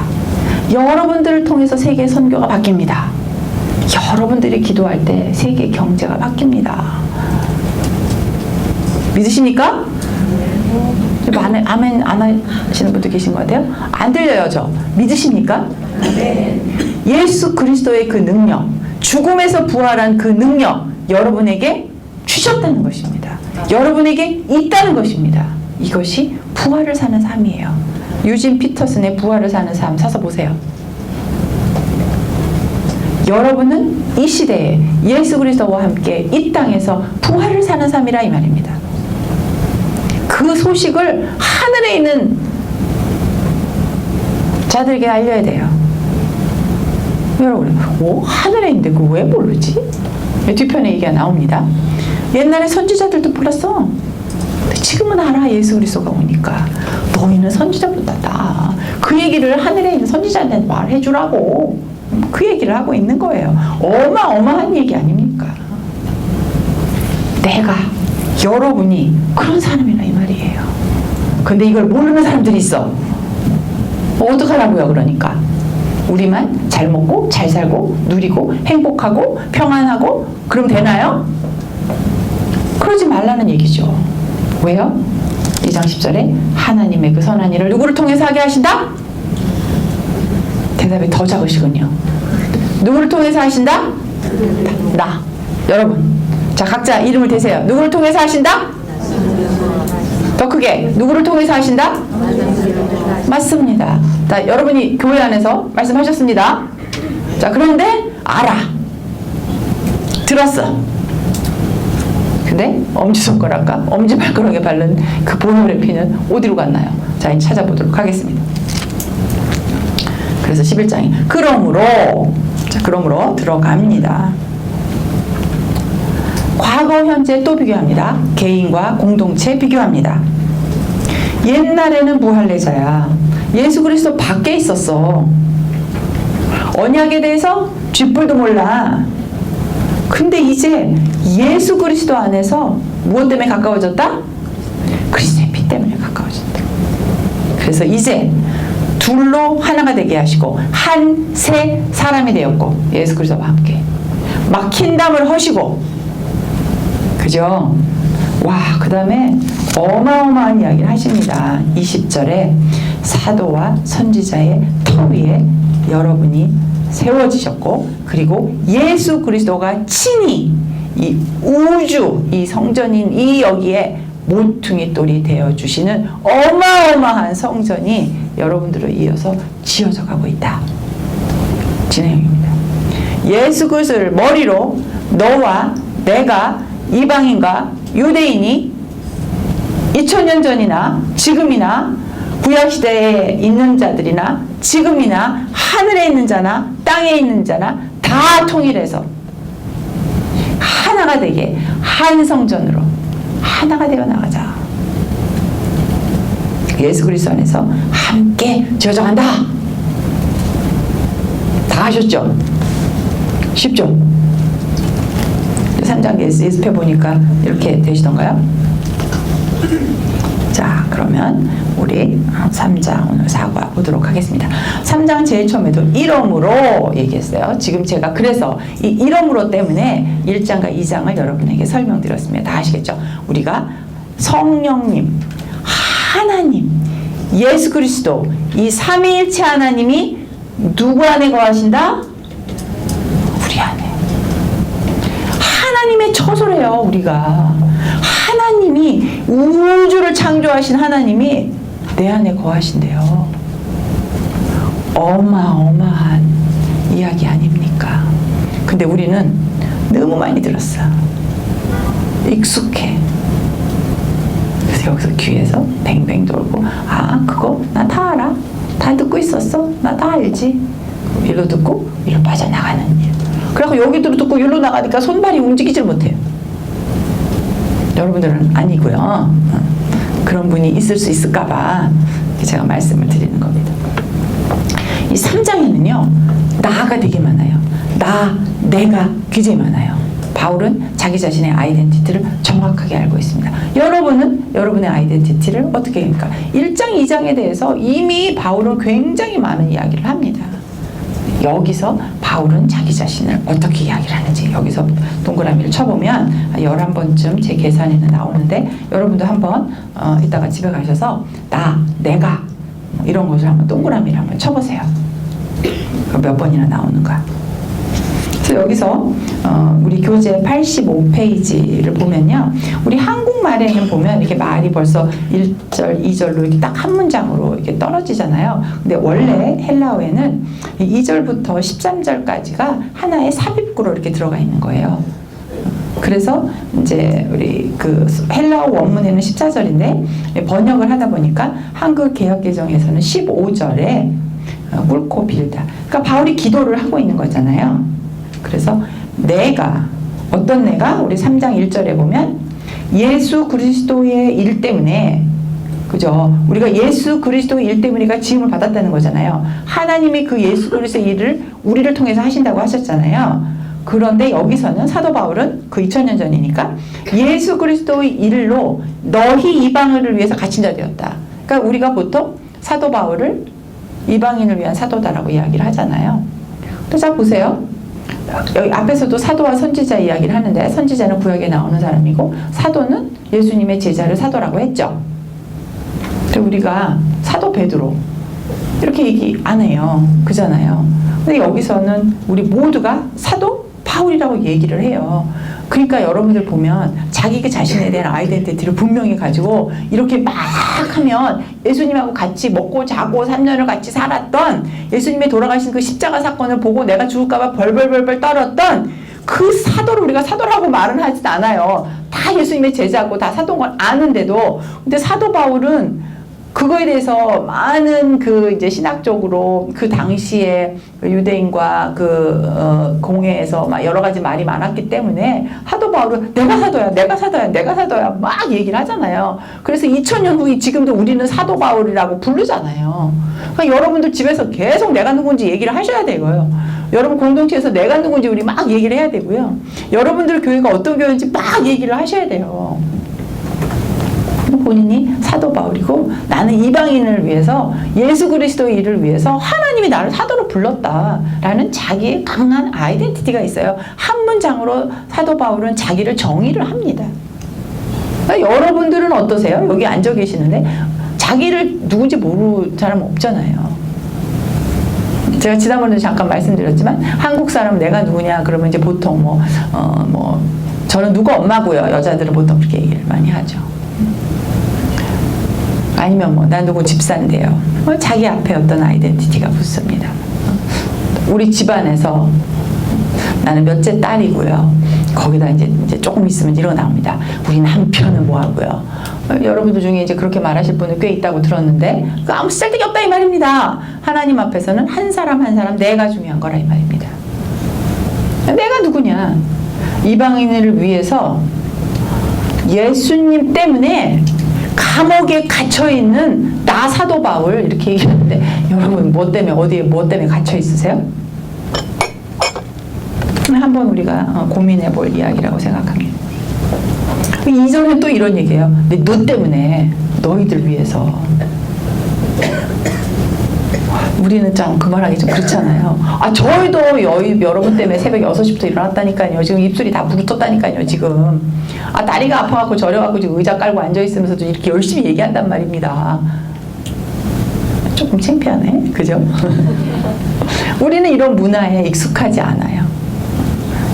여러분들을 통해서 세계 선교가 바뀝니다. 여러분들이 기도할 때 세계 경제가 바뀝니다. 믿으십니까? 아멘 안 하시는 분도 계신 것 같아요. 안 들려요, 저. 믿으십니까? 네. 예수 그리스도의 그 능력, 죽음에서 부활한 그 능력 여러분에게 주셨다는 것입니다. 여러분에게 있다는 것입니다. 이것이 부활을 사는 삶이에요. 유진 피터슨의 부활을 사는 삶 사서 보세요. 여러분은 이 시대에 예수 그리스도와 함께 이 땅에서 부활을 사는 삶이라 이 말입니다. 그 소식을 하늘에 있는 자들에게 알려야 돼요. 여러분, 하늘에 있는데 그거 왜 모르지? 뒤편에 얘기가 나옵니다. 옛날에 선지자들도 몰랐어. 지금은 알아. 예수 그리스도가 오니까. 너희는 선지자보다 그 얘기를 하늘에 있는 선지자한테 말해주라고. 그 얘기를 하고 있는 거예요. 어마어마한 얘기 아닙니까? 내가, 여러분이 그런 사람이라 이 말이에요. 근데 이걸 모르는 사람들이 있어. 어떡하라고요? 그러니까 우리만 잘 먹고 잘 살고 누리고 행복하고 평안하고 그럼 되나요? 그러지 말라는 얘기죠. 왜요? 2장 10절에 하나님의 그 선한 일을 누구를 통해서 하게 하신다? 대답이 더 작으시군요. 누구를 통해서 하신다? 나. 여러분. 자, 각자 이름을 대세요. 누구를 통해서 하신다? 더 크게. 누구를 통해서 하신다? 맞습니다. 자, 여러분이 교회 안에서 말씀하셨습니다. 자, 그런데 알아. 들었어. 근데 엄지손가락과 엄지발가락에 바른 그 보혈의 피는 어디로 갔나요? 자, 이제 찾아보도록 하겠습니다. 그래서 11장이 그러므로 들어갑니다. 과거, 현재 또 비교합니다. 개인과 공동체 비교합니다. 옛날에는 무할례자야. 예수 그리스도 밖에 있었어. 언약에 대해서 쥐뿔도 몰라. 근데 이제 예수 그리스도 안에서 무엇 때문에 가까워졌다? 그리스도의 피 때문에 가까워졌다. 그래서 이제 둘로 하나가 되게 하시고 한 새 사람이 되었고 예수 그리스도와 함께 막힌 담을 허시고, 그죠? 와, 그 다음에 어마어마한 이야기를 하십니다. 20절에 사도와 선지자의 터 위에 여러분이 세워지셨고, 그리고 예수 그리스도가 친히 이 우주, 이 성전인 이 여기에 모퉁이 돌이 되어주시는 어마어마한 성전이 여러분들을 이어서 지어져 가고 있다. 진행입니다. 예수 그리스도를 머리로 너와 내가 이방인과 유대인이 2000년 전이나 지금이나 구약시대에 있는 자들이나 지금이나 하늘에 있는 자나 땅에 있는 자나 다 통일해서 하나가 되게 한 성전으로 하나가 되어 나가자. 예수 그리스도 안에서 함께 지어져 간다. 다 하셨죠? 쉽죠? 3장 예습해 보니까 이렇게 되시던가요? 자, 그러면 우리 3장 오늘 사과 보도록 하겠습니다. 3장 제일 처음에도 이러므로 얘기했어요. 지금 제가 그래서 이 이러므로 때문에 1장과 2장을 여러분에게 설명드렸습니다. 다 아시겠죠? 우리가 성령님, 하나님, 예수 그리스도 이 삼위일체 하나님이 누구 안에 거하신다? 우리 안에. 하나님의 처소래요. 우리가 하나님이 우주를 창조하신 하나님이 내 안에 거하신대요. 어마어마한 이야기 아닙니까? 근데 우리는 너무 많이 들었어. 익숙해. 그래서 여기서 귀에서 뱅뱅 돌고, 아, 그거 나 다 알아. 다 듣고 있었어. 나 다 알지. 일로 듣고 일로 빠져나가는 일. 그래서 여기도 듣고 일로 나가니까 손발이 움직이질 못해요. 여러분들은 아니고요. 그런 분이 있을 수 있을까봐 제가 말씀을 드리는 겁니다. 이 3장에는요, 나가 되게 많아요. 내가 굉장히 많아요. 바울은 자기 자신의 아이덴티티를 정확하게 알고 있습니다. 여러분은 여러분의 아이덴티티를 어떻게 합니까? 1장, 2장에 대해서 이미 바울은 굉장히 많은 이야기를 합니다. 여기서 바울은 자기 자신을 어떻게 이야기를 하는지 여기서 동그라미를 쳐보면 11번쯤 제 계산에는 나오는데, 여러분도 한번 이따가 집에 가셔서 내가 이런 것을 한번 동그라미를 한번 쳐보세요. 몇 번이나 나오는가. 그래서 여기서 우리 교재 85페이지를 보면요, 우리 한국말에는 보면 이렇게 말이 벌써 1절, 2절로 이렇게 딱 한 문장으로 이렇게 떨어지잖아요. 근데 원래 헬라어에는 2절부터 13절까지가 하나의 삽입구로 이렇게 들어가 있는 거예요. 그래서 이제 우리 그 헬라어 원문에는 14절인데 번역을 하다 보니까 한국 개역개정에서는 15절에 꿇고 빌다. 그러니까 바울이 기도를 하고 있는 거잖아요. 그래서 내가, 어떤 내가? 우리 3장 1절에 보면 예수 그리스도의 일 때문에, 그죠? 우리가 예수 그리스도의 일 때문에 우리가 지음을 받았다는 거잖아요. 하나님이 그 예수 그리스도의 일을 우리를 통해서 하신다고 하셨잖아요. 그런데 여기서는 사도 바울은 그 2000년 전이니까 예수 그리스도의 일로 너희 이방인을 위해서 갇힌 자 되었다. 그러니까 우리가 보통 사도 바울을 이방인을 위한 사도다라고 이야기를 하잖아요. 또 자 보세요. 여기 앞에서도 사도와 선지자 이야기를 하는데, 선지자는 구약에 나오는 사람이고 사도는 예수님의 제자를 사도라고 했죠. 근데 우리가 사도 베드로 이렇게 얘기 안 해요. 그잖아요. 근데 여기서는 우리 모두가 사도 바울이라고 얘기를 해요. 그러니까 여러분들 보면 자기 자신에 대한 아이덴티티를 분명히 가지고 이렇게 막 하면 예수님하고 같이 먹고 자고 3년을 같이 살았던, 예수님의 돌아가신 그 십자가 사건을 보고 내가 죽을까봐 벌벌벌벌 떨었던 그 사도를 우리가 사도라고 말은 하진 않아요. 다 예수님의 제자고 다 사도인 걸 아는데도. 근데 사도 바울은 그거에 대해서 많은 그 이제 신학적으로 그 당시에 유대인과 그 공회에서 막 여러 가지 말이 많았기 때문에 사도 바울은 내가 사도야, 내가 사도야, 내가 사도야 막 얘기를 하잖아요. 그래서 2000년 후에 지금도 우리는 사도 바울이라고 부르잖아요. 그러니까 여러분들 집에서 계속 내가 누군지 얘기를 하셔야 돼요. 여러분 공동체에서 내가 누군지 우리 막 얘기를 해야 되고요. 여러분들 교회가 어떤 교회인지 막 얘기를 하셔야 돼요. 본인이 사도 바울이고 나는 이방인을 위해서 예수 그리스도의 일을 위해서 하나님이 나를 사도로 불렀다라는 자기의 강한 아이덴티티가 있어요. 한 문장으로 사도 바울은 자기를 정의를 합니다. 그러니까 여러분들은 어떠세요? 여기 앉아 계시는데 자기를 누군지 모르는 사람 없잖아요. 제가 지난번에 잠깐 말씀드렸지만 한국 사람 내가 누구냐 그러면 이제 보통 저는 누구 엄마고요. 여자들은 보통 그렇게 얘기를 많이 하죠. 아니면 나 누구 집사인데요. 자기 앞에 어떤 아이덴티티가 붙습니다. 우리 집안에서 나는 몇째 딸이고요. 거기다 이제 조금 있으면 이러고 나옵니다. 우리 남편은 뭐 하고요. 여러분들 중에 이제 그렇게 말하실 분은 꽤 있다고 들었는데 아무 쓸데기 없다 이 말입니다. 하나님 앞에서는 한 사람 한 사람 내가 중요한 거라 이 말입니다. 내가 누구냐? 이방인을 위해서 예수님 때문에 감옥에 갇혀있는 나 사도 바울 이렇게 얘기하는데 여러분 뭐 때문에 어디에 뭐 때문에 갇혀 있으세요? 한번 우리가 고민해 볼 이야기라고 생각합니다. 2절에 또 이런 얘기예요. 너 때문에 너희들 위해서 우리는 참 그 말하기 좀 그렇잖아요. 저희도 여러분 때문에 새벽 6시부터 일어났다니까요. 지금 입술이 다 부르떴다니까요. 지금 다리가 아파갖고 저려갖고 지금 의자 깔고 앉아있으면서도 이렇게 열심히 얘기한단 말입니다. 조금 창피하네. 그죠? 우리는 이런 문화에 익숙하지 않아요.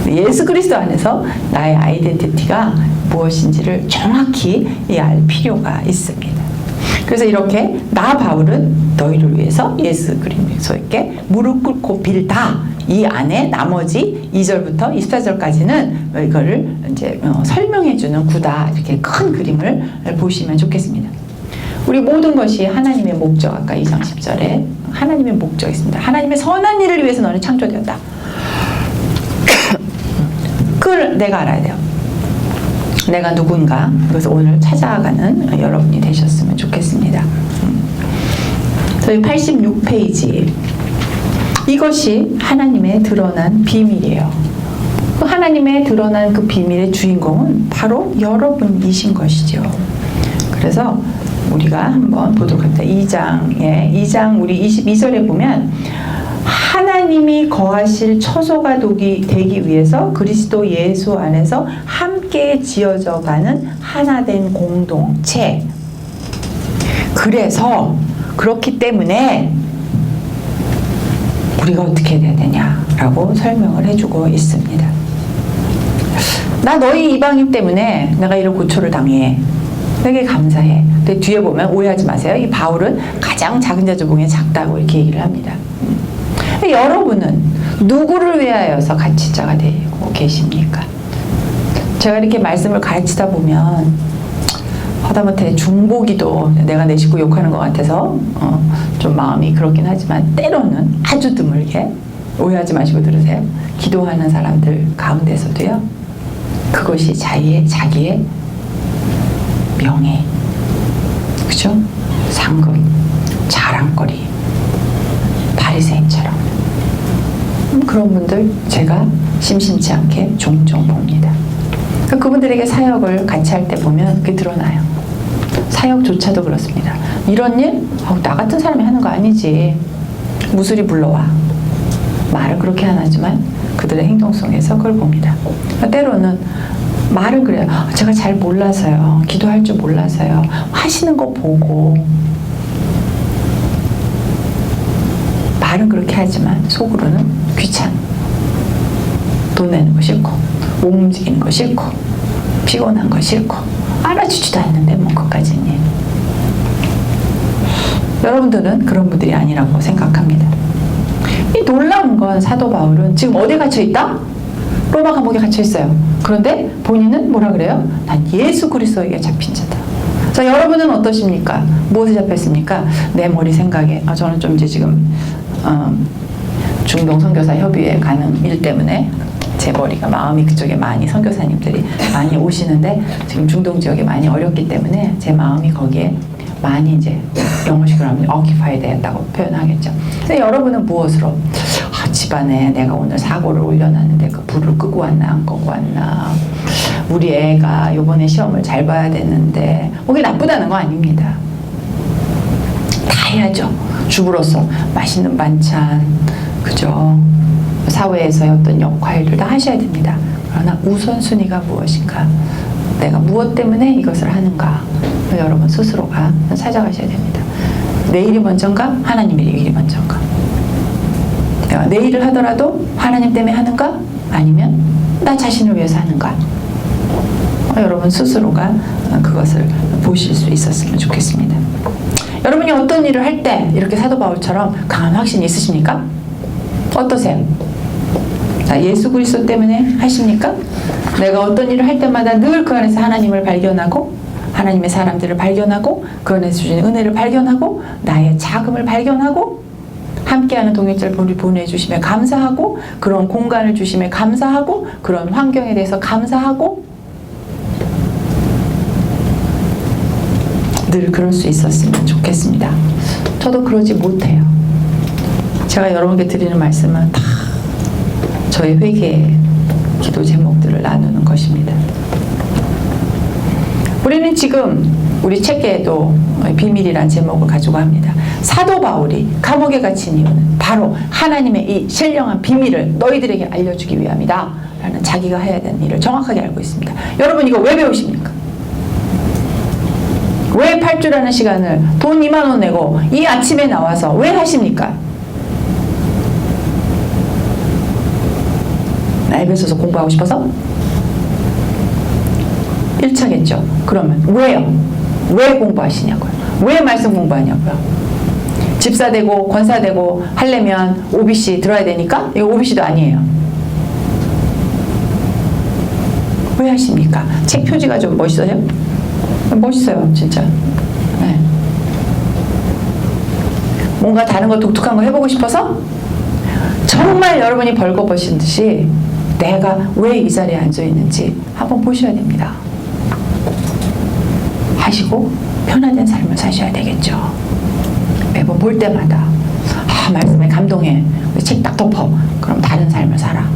예수 그리스도 안에서 나의 아이덴티티가 무엇인지를 정확히 알 필요가 있습니다. 그래서 이렇게 나 바울은 너희를 위해서 예수 그리스도께 무릎 꿇고 빌다. 이 안에 나머지 2절부터 24절까지는 이거를 이제 설명해주는 구다. 이렇게 큰 그림을 보시면 좋겠습니다. 우리 모든 것이 하나님의 목적, 아까 2장 10절에 하나님의 목적이 있습니다. 하나님의 선한 일을 위해서 너는 창조되었다. 그걸 내가 알아야 돼요. 내가 누군가. 그래서 오늘 찾아가는 여러분이 되셨으면 좋겠습니다. 저희 86페이지. 이것이 하나님의 드러난 비밀이에요. 하나님의 드러난 그 비밀의 주인공은 바로 여러분이신 것이죠. 그래서 우리가 한번 보도록 합니다. 2장 우리 22절에 보면 하나님이 거하실 처소가 되기 위해서 그리스도 예수 안에서 함께 지어져 가는 하나된 공동체. 그래서 그렇기 때문에 우리가 어떻게 해야 되냐라고 설명을 해주고 있습니다. 나 너희 이방인 때문에 내가 이런 고초를 당해. 되게 감사해. 근데 뒤에 보면 오해하지 마세요. 이 바울은 가장 작은 자 중에 작다고 이렇게 얘기를 합니다. 여러분은 누구를 위하여서 가르치자가 되고 계십니까? 제가 이렇게 말씀을 가르치다 보면 하다못해 중보기도 내가 내 식구 욕하는 것 같아서 좀 마음이 그렇긴 하지만 때로는 아주 드물게 오해하지 마시고 들으세요. 기도하는 사람들 가운데서도요. 그것이 자기의 명예, 그죠? 상급, 자랑거리, 바리새인처럼 그런 분들 제가 심심치 않게 종종 봅니다. 그러니까 그분들에게 사역을 같이 할 때 보면 그게 드러나요. 사역조차도 그렇습니다. 이런 일? 나 같은 사람이 하는 거 아니지. 무술이 불러와. 말은 그렇게 안 하지만 그들의 행동 속에서 그걸 봅니다. 그러니까 때로는 말은 그래요. 제가 잘 몰라서요. 기도할 줄 몰라서요. 하시는 거 보고. 말은 그렇게 하지만 속으로는 귀찮아. 돈 내는 거 싫고 몸 움직이는 거 싫고 피곤한 거 싫고 알아주지도 않는데 뭐 그까지는. 여러분들은 그런 분들이 아니라고 생각합니다. 이 놀라운 건 사도 바울은 지금 어디에 갇혀있다? 로마 감옥에 갇혀있어요. 그런데 본인은 뭐라 그래요? 난 예수 그리스도에게 잡힌 자다. 자, 여러분은 어떠십니까? 무엇에 잡혔습니까? 내 머리 생각에. 저는 좀 이제 지금 중동 선교사 협의회 가는 일 때문에 제 머리가 마음이 그쪽에 많이 선교사님들이 많이 오시는데 지금 중동 지역이 많이 어렵기 때문에 제 마음이 거기에 많이 이제 영어식으로 하면 occupied 됐다고 표현하겠죠. 근데 여러분은 무엇으로? 집안에 내가 오늘 사고를 올려놨는데 그 불을 끄고 왔나 안 끄고 왔나, 우리 애가 요번에 시험을 잘 봐야 되는데, 그게 나쁘다는 거 아닙니다. 다 해야죠. 주부로서 맛있는 반찬, 그죠? 사회에서의 어떤 역할들 다 하셔야 됩니다. 그러나 우선순위가 무엇인가? 내가 무엇 때문에 이것을 하는가? 여러분 스스로가 찾아가셔야 됩니다. 내 일이 먼저인가? 하나님의 일이 먼저인가? 내가 내 일을 하더라도 하나님 때문에 하는가? 아니면 나 자신을 위해서 하는가? 여러분 스스로가 그것을 보실 수 있었으면 좋겠습니다. 여러분이 어떤 일을 할 때 이렇게 사도 바울처럼 강한 확신이 있으십니까? 어떠세요? 예수 그리스도 때문에 하십니까? 내가 어떤 일을 할 때마다 늘 그 안에서 하나님을 발견하고, 하나님의 사람들을 발견하고, 그 안에서 주시는 은혜를 발견하고, 나의 자금을 발견하고, 함께하는 동역자를 보내주심에 감사하고, 그런 공간을 주심에 감사하고, 그런 환경에 대해서 감사하고, 늘 그럴 수 있었으면 좋겠습니다. 저도 그러지 못해요. 제가 여러분께 드리는 말씀은 다 저의 회개의 기도 제목들을 나누는 것입니다. 우리는 지금 우리 책에도 비밀이란 제목을 가지고 합니다. 사도 바울이 감옥에 갇힌 이유는 바로 하나님의 이 신령한 비밀을 너희들에게 알려주기 위함이다 라는 자기가 해야 되는 일을 정확하게 알고 있습니다. 여러분 이거 왜 배우십니까? 왜 8주라는 시간을 돈 2만 원 내고 이 아침에 나와서 왜 하십니까? 에베소서 공부하고 싶어서? 1차겠죠. 그러면 왜요? 왜 공부하시냐고요? 왜 말씀 공부하냐고요? 집사 되고 권사 되고 하려면 OBC 들어야 되니까? 이거 OBC도 아니에요. 왜 하십니까? 책 표지가 좀 멋있어요? 멋있어요, 진짜. 네. 뭔가 다른 거 독특한 거 해보고 싶어서? 정말 여러분이 벌거벗은 듯이 내가 왜 이 자리에 앉아 있는지 한번 보셔야 됩니다. 하시고 편안한 삶을 사셔야 되겠죠. 매번 볼 때마다 말씀에 감동해. 책 딱 덮어. 그럼 다른 삶을 살아.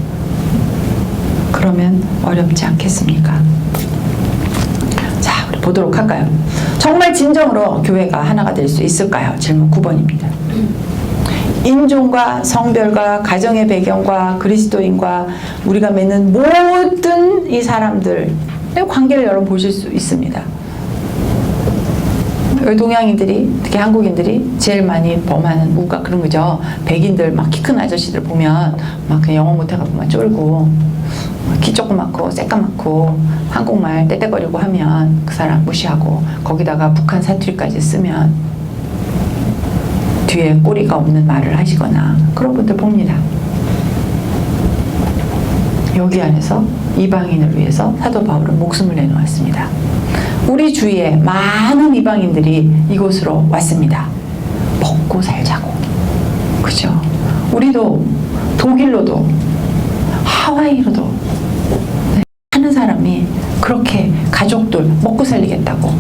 그러면 어렵지 않겠습니까? 자, 우리 보도록 할까요? 정말 진정으로 교회가 하나가 될 수 있을까요? 질문 9번입니다. 인종과 성별과 가정의 배경과 그리스도인과 우리가 맺는 모든 이 사람들의 관계를 여러분 보실 수 있습니다. 동양인들이, 특히 한국인들이 제일 많이 범하는 우가 그런 거죠. 백인들 막 키 큰 아저씨들 보면 막 그냥 영어 못해가지고 막 쫄고, 키 조그맣고 새까맣고 한국말 떼떼거리고 하면 그 사람 무시하고, 거기다가 북한 사투리까지 쓰면 뒤에 꼬리가 없는 말을 하시거나 그런 분들 봅니다. 여기 안에서 이방인을 위해서 사도 바울은 목숨을 내놓았습니다. 우리 주위에 많은 이방인들이 이곳으로 왔습니다. 먹고 살자고. 그죠? 우리도 독일로도 하와이로도 하는 사람이 그렇게 가족들 먹고 살리겠다고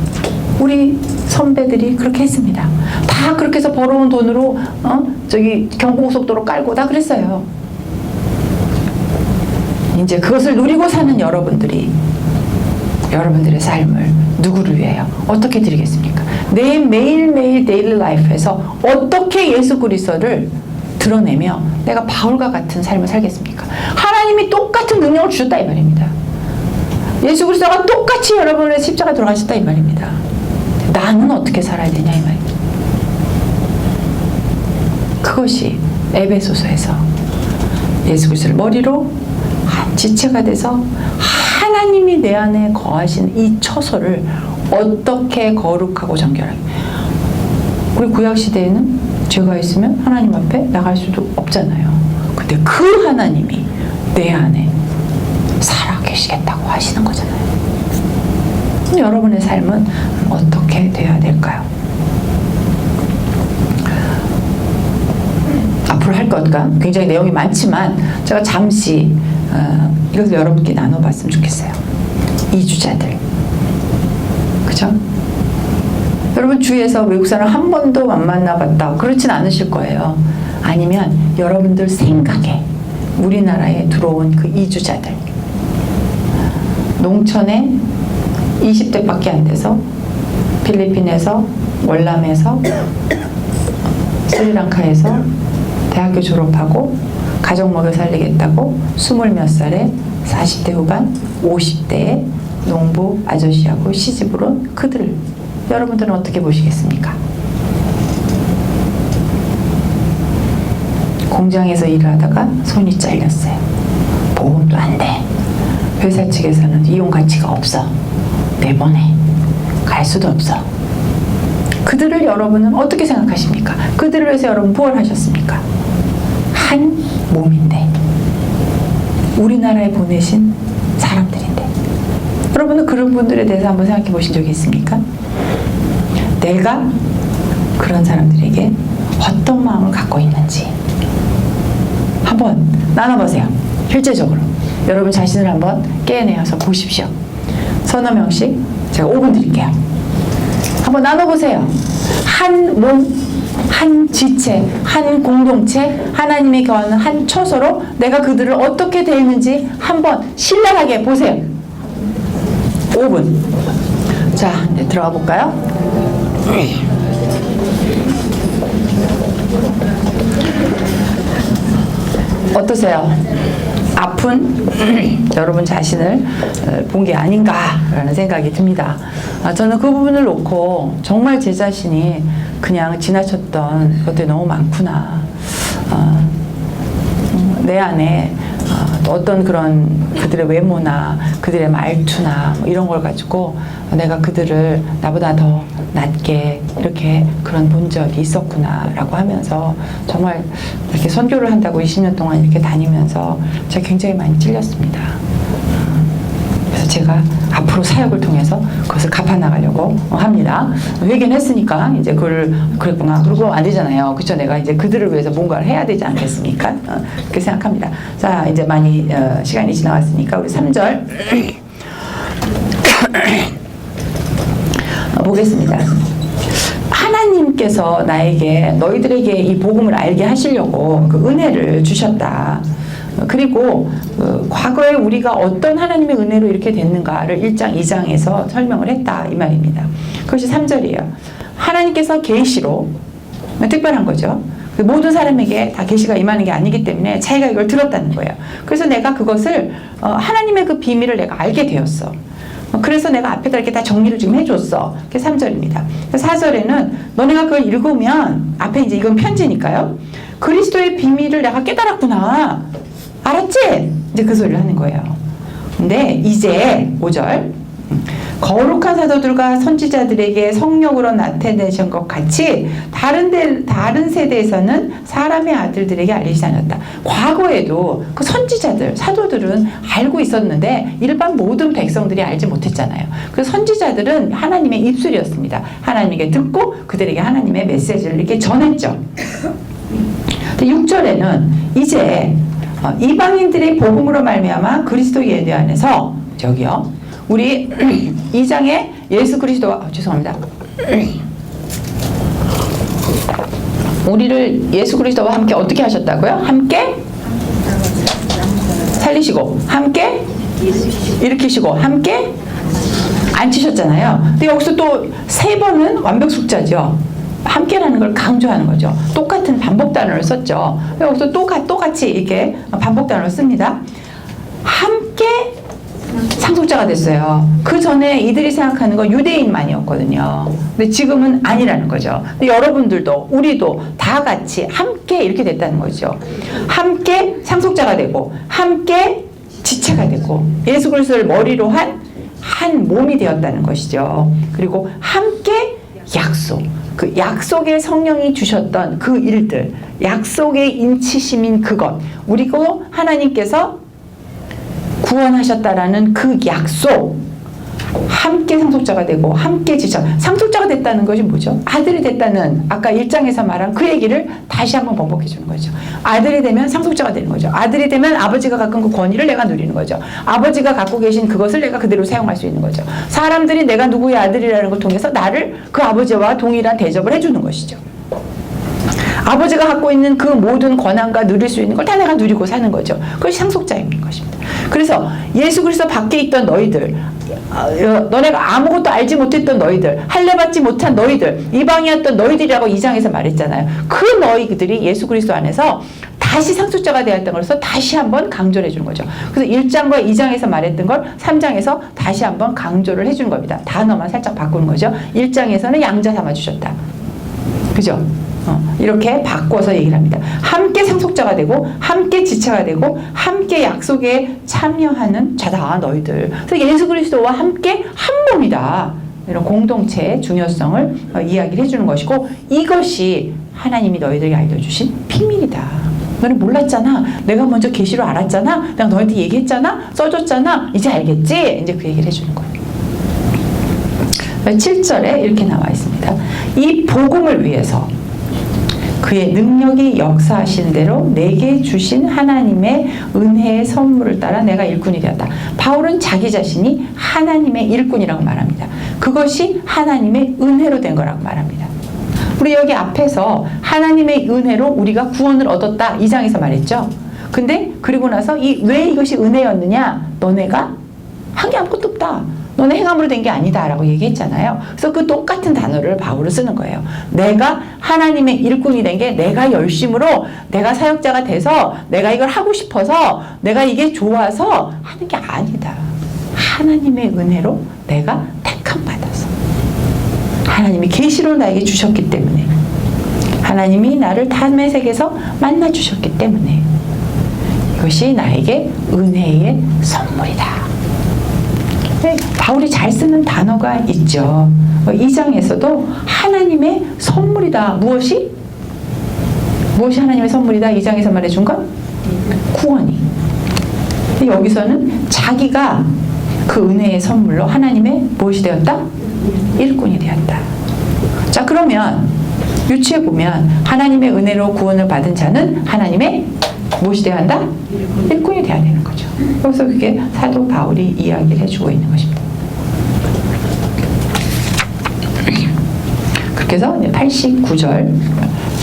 우리 선배들이 그렇게 했습니다. 다 그렇게 해서 벌어온 돈으로 저기 경부고속도로 깔고 다 그랬어요. 이제 그것을 누리고 사는 여러분들이 여러분들의 삶을 누구를 위해요? 어떻게 드리겠습니까? 내 매일매일 데일리 라이프에서 어떻게 예수 그리스도를 드러내며 내가 바울과 같은 삶을 살겠습니까? 하나님이 똑같은 능력을 주셨다 이 말입니다. 예수 그리스도가 똑같이 여러분의 십자가 돌아가셨다 이 말입니다. 나는 어떻게 살아야 되냐 이 말입니다. 그것이 에베소서에서 예수 그리스도를 머리로 한 지체가 돼서 하나님이 내 안에 거하신 이 처소를 어떻게 거룩하고 정결하게. 우리 구약시대에는 죄가 있으면 하나님 앞에 나갈 수도 없잖아요. 근데 그 하나님이 내 안에 살아 계시겠다고 하시는 거잖아요. 여러분의 삶은 어떻게 돼야 될까요? 앞으로 할 것과 굉장히 내용이 많지만 제가 잠시 이것을 여러분께 나눠봤으면 좋겠어요. 이주자들. 그죠? 여러분 주위에서 외국 사람 한 번도 안 만나봤다. 그렇진 않으실 거예요. 아니면 여러분들 생각에 우리나라에 들어온 그 이주자들, 농촌에 20대밖에 안 돼서 필리핀에서, 월남에서, 스리랑카에서 대학교 졸업하고 가족 먹여 살리겠다고 20몇 살에 40대 후반 50대에 농부 아저씨하고 시집을 온 그들을 여러분들은 어떻게 보시겠습니까? 공장에서 일을 하다가 손이 잘렸어요. 보험도 안 돼. 회사 측에서는 이용 가치가 없어. 내보내. 갈 수도 없어. 그들을 여러분은 어떻게 생각하십니까? 그들을 위해서 여러분 부활하셨습니까? 한 몸인데, 우리나라에 보내신 사람들인데, 여러분은 그런 분들에 대해서 한번 생각해 보신 적이 있습니까? 내가 그런 사람들에게 어떤 마음을 갖고 있는지 한번 나눠보세요. 실제적으로 여러분 자신을 한번 깨어내어서 보십시오. 서너 명씩 제가 5분 드릴게요. 한번 나눠보세요. 한 몸, 한 지체, 한 공동체, 하나님의 교회는 한 처소로 내가 그들을 어떻게 대했는지 한번 신랄하게 보세요. 5분. 자, 이제 들어가 볼까요? 어떠세요? 아픈 여러분 자신을 본 게 아닌가라는 생각이 듭니다. 저는 그 부분을 놓고 정말 제 자신이 그냥 지나쳤던 것들이 너무 많구나. 내 안에 어떤 그런 그들의 외모나 그들의 말투나 뭐 이런 걸 가지고 내가 그들을 나보다 더 낮게 이렇게 그런 본 적이 있었구나 라고 하면서 정말 이렇게 선교를 한다고 20년 동안 이렇게 다니면서 제가 굉장히 많이 찔렸습니다. 그래서 제가 앞으로 사역을 통해서 그것을 갚아나가려고 합니다. 회개는 했으니까 이제 그랬구나. 그러고 안 되잖아요. 그렇죠? 내가 이제 그들을 위해서 뭔가를 해야 되지 않겠습니까? 그렇게 생각합니다. 자, 이제 많이 시간이 지나왔으니까 우리 3절 보겠습니다. 하나님께서 나에게 너희들에게 이 복음을 알게 하시려고 그 은혜를 주셨다. 그리고 과거에 우리가 어떤 하나님의 은혜로 이렇게 됐는가를 1장, 2장에서 설명을 했다 이 말입니다. 그것이 3절이에요. 하나님께서 계시로 특별한 거죠. 모든 사람에게 다 계시가 임하는 게 아니기 때문에 자기가 이걸 들었다는 거예요. 그래서 내가 그것을 하나님의 그 비밀을 내가 알게 되었어. 그래서 내가 앞에다 이렇게 다 정리를 지금 해줬어. 그게 3절입니다. 4절에는 너네가 그걸 읽으면 앞에 이제 이건 편지니까요. 그리스도의 비밀을 내가 깨달았구나. 알았지? 이제 그 소리를 하는 거예요. 근데 이제 5절 거룩한 사도들과 선지자들에게 성령으로 나타내신 것 같이 다른 세대에서는 사람의 아들들에게 알리지 않았다. 과거에도 그 선지자들, 사도들은 알고 있었는데 일반 모든 백성들이 알지 못했잖아요. 그 선지자들은 하나님의 입술이었습니다. 하나님에게 듣고 그들에게 하나님의 메시지를 이렇게 전했죠. 6절에는 이제 이방인들의 복음으로 말미암아 그리스도에 대한해서 저기요. 우리 2장에 예수 그리스도가 죄송합니다. 우리를 예수 그리스도와 함께 어떻게 하셨다고요? 함께 살리시고 함께 일으키시고 함께 앉히셨잖아요. 근데 여기서 또 3번은 완벽숙자죠. 함께라는 걸 강조하는 거죠. 똑같은 반복 단어를 썼죠. 여기서 똑같이 이렇게 반복 단어를 씁니다. 함께 상속자가 됐어요. 그 전에 이들이 생각하는 건 유대인만이었거든요. 근데 지금은 아니라는 거죠. 근데 여러분들도 우리도 다 같이 함께 이렇게 됐다는 거죠. 함께 상속자가 되고 함께 지체가 되고 예수 그리스도를 머리로 한 몸이 되었다는 것이죠. 그리고 함께 약속. 그 약속의 성령이 주셨던 그 일들, 약속의 인치심인 그것, 그리고 하나님께서 구원하셨다라는 그 약속, 함께 상속자가 되고 함께 지쳐. 상속자가 됐다는 것이 뭐죠? 아들이 됐다는 아까 1장에서 말한 그 얘기를 다시 한번 번복해 주는 거죠. 아들이 되면 상속자가 되는 거죠. 아들이 되면 아버지가 갖은 그 권위를 내가 누리는 거죠. 아버지가 갖고 계신 그것을 내가 그대로 사용할 수 있는 거죠. 사람들이 내가 누구의 아들이라는 걸 통해서 나를 그 아버지와 동일한 대접을 해주는 것이죠. 아버지가 갖고 있는 그 모든 권한과 누릴 수 있는 걸 다 내가 누리고 사는 거죠. 그것이 상속자인 것입니다. 그래서 예수 그리스도 밖에 있던 너희들, 너네가 아무것도 알지 못했던 너희들, 할례받지 못한 너희들, 이방이었던 너희들이라고 2장에서 말했잖아요. 그 너희들이 예수 그리스도 안에서 다시 상속자가 되었던 것을 다시 한번 강조를 해주는 거죠. 그래서 1장과 2장에서 말했던 걸 3장에서 다시 한번 강조를 해주는 겁니다. 단어만 살짝 바꾸는 거죠. 1장에서는 양자 삼아주셨다. 그죠? 이렇게 바꿔서 얘기를 합니다. 함께 상속자가 되고 함께 지체가 되고 함께 약속에 참여하는 자다 너희들. 그래서 예수 그리스도와 함께 한 몸이다. 이런 공동체의 중요성을 이야기를 해주는 것이고, 이것이 하나님이 너희들에게 알려주신 비밀이다. 너는 몰랐잖아. 내가 먼저 계시로 알았잖아. 내가 너희한테 얘기했잖아. 써줬잖아. 이제 알겠지? 이제 그 얘기를 해주는 거예요. 7절에 이렇게 나와 있습니다. 이 복음을 위해서 그의 능력이 역사하신 대로 내게 주신 하나님의 은혜의 선물을 따라 내가 일꾼이 되었다. 바울은 자기 자신이 하나님의 일꾼이라고 말합니다. 그것이 하나님의 은혜로 된 거라고 말합니다. 우리 여기 앞에서 하나님의 은혜로 우리가 구원을 얻었다 2장에서 말했죠. 근데 그리고 나서 왜 이것이 은혜였느냐? 너네가 한 게 아무것도 없다. 너네 행함으로 된 게 아니다 라고 얘기했잖아요. 그래서 그 똑같은 단어를 바울은 쓰는 거예요. 내가 하나님의 일꾼이 된 게 내가 열심으로 내가 사역자가 돼서 내가 이걸 하고 싶어서 내가 이게 좋아서 하는 게 아니다. 하나님의 은혜로 내가 택함 받아서 하나님이 계시로 나에게 주셨기 때문에, 하나님이 나를 담에색에서 만나 주셨기 때문에 이것이 나에게 은혜의 선물이다. 바울이 잘 쓰는 단어가 있죠. 2장에서도 하나님의 선물이다. 무엇이 하나님의 선물이다? 2장에서 말해준 건 구원이. 여기서는 자기가 그 은혜의 선물로 하나님의 무엇이 되었다? 일꾼이 되었다. 자, 그러면 유추해 보면 하나님의 은혜로 구원을 받은 자는 하나님의 무엇이 되어야 한다? 일꾼이 되어야 되는 거죠. 그래서 그게 사도 바울이 이야기를 해주고 있는 것입니다. 그렇게 해서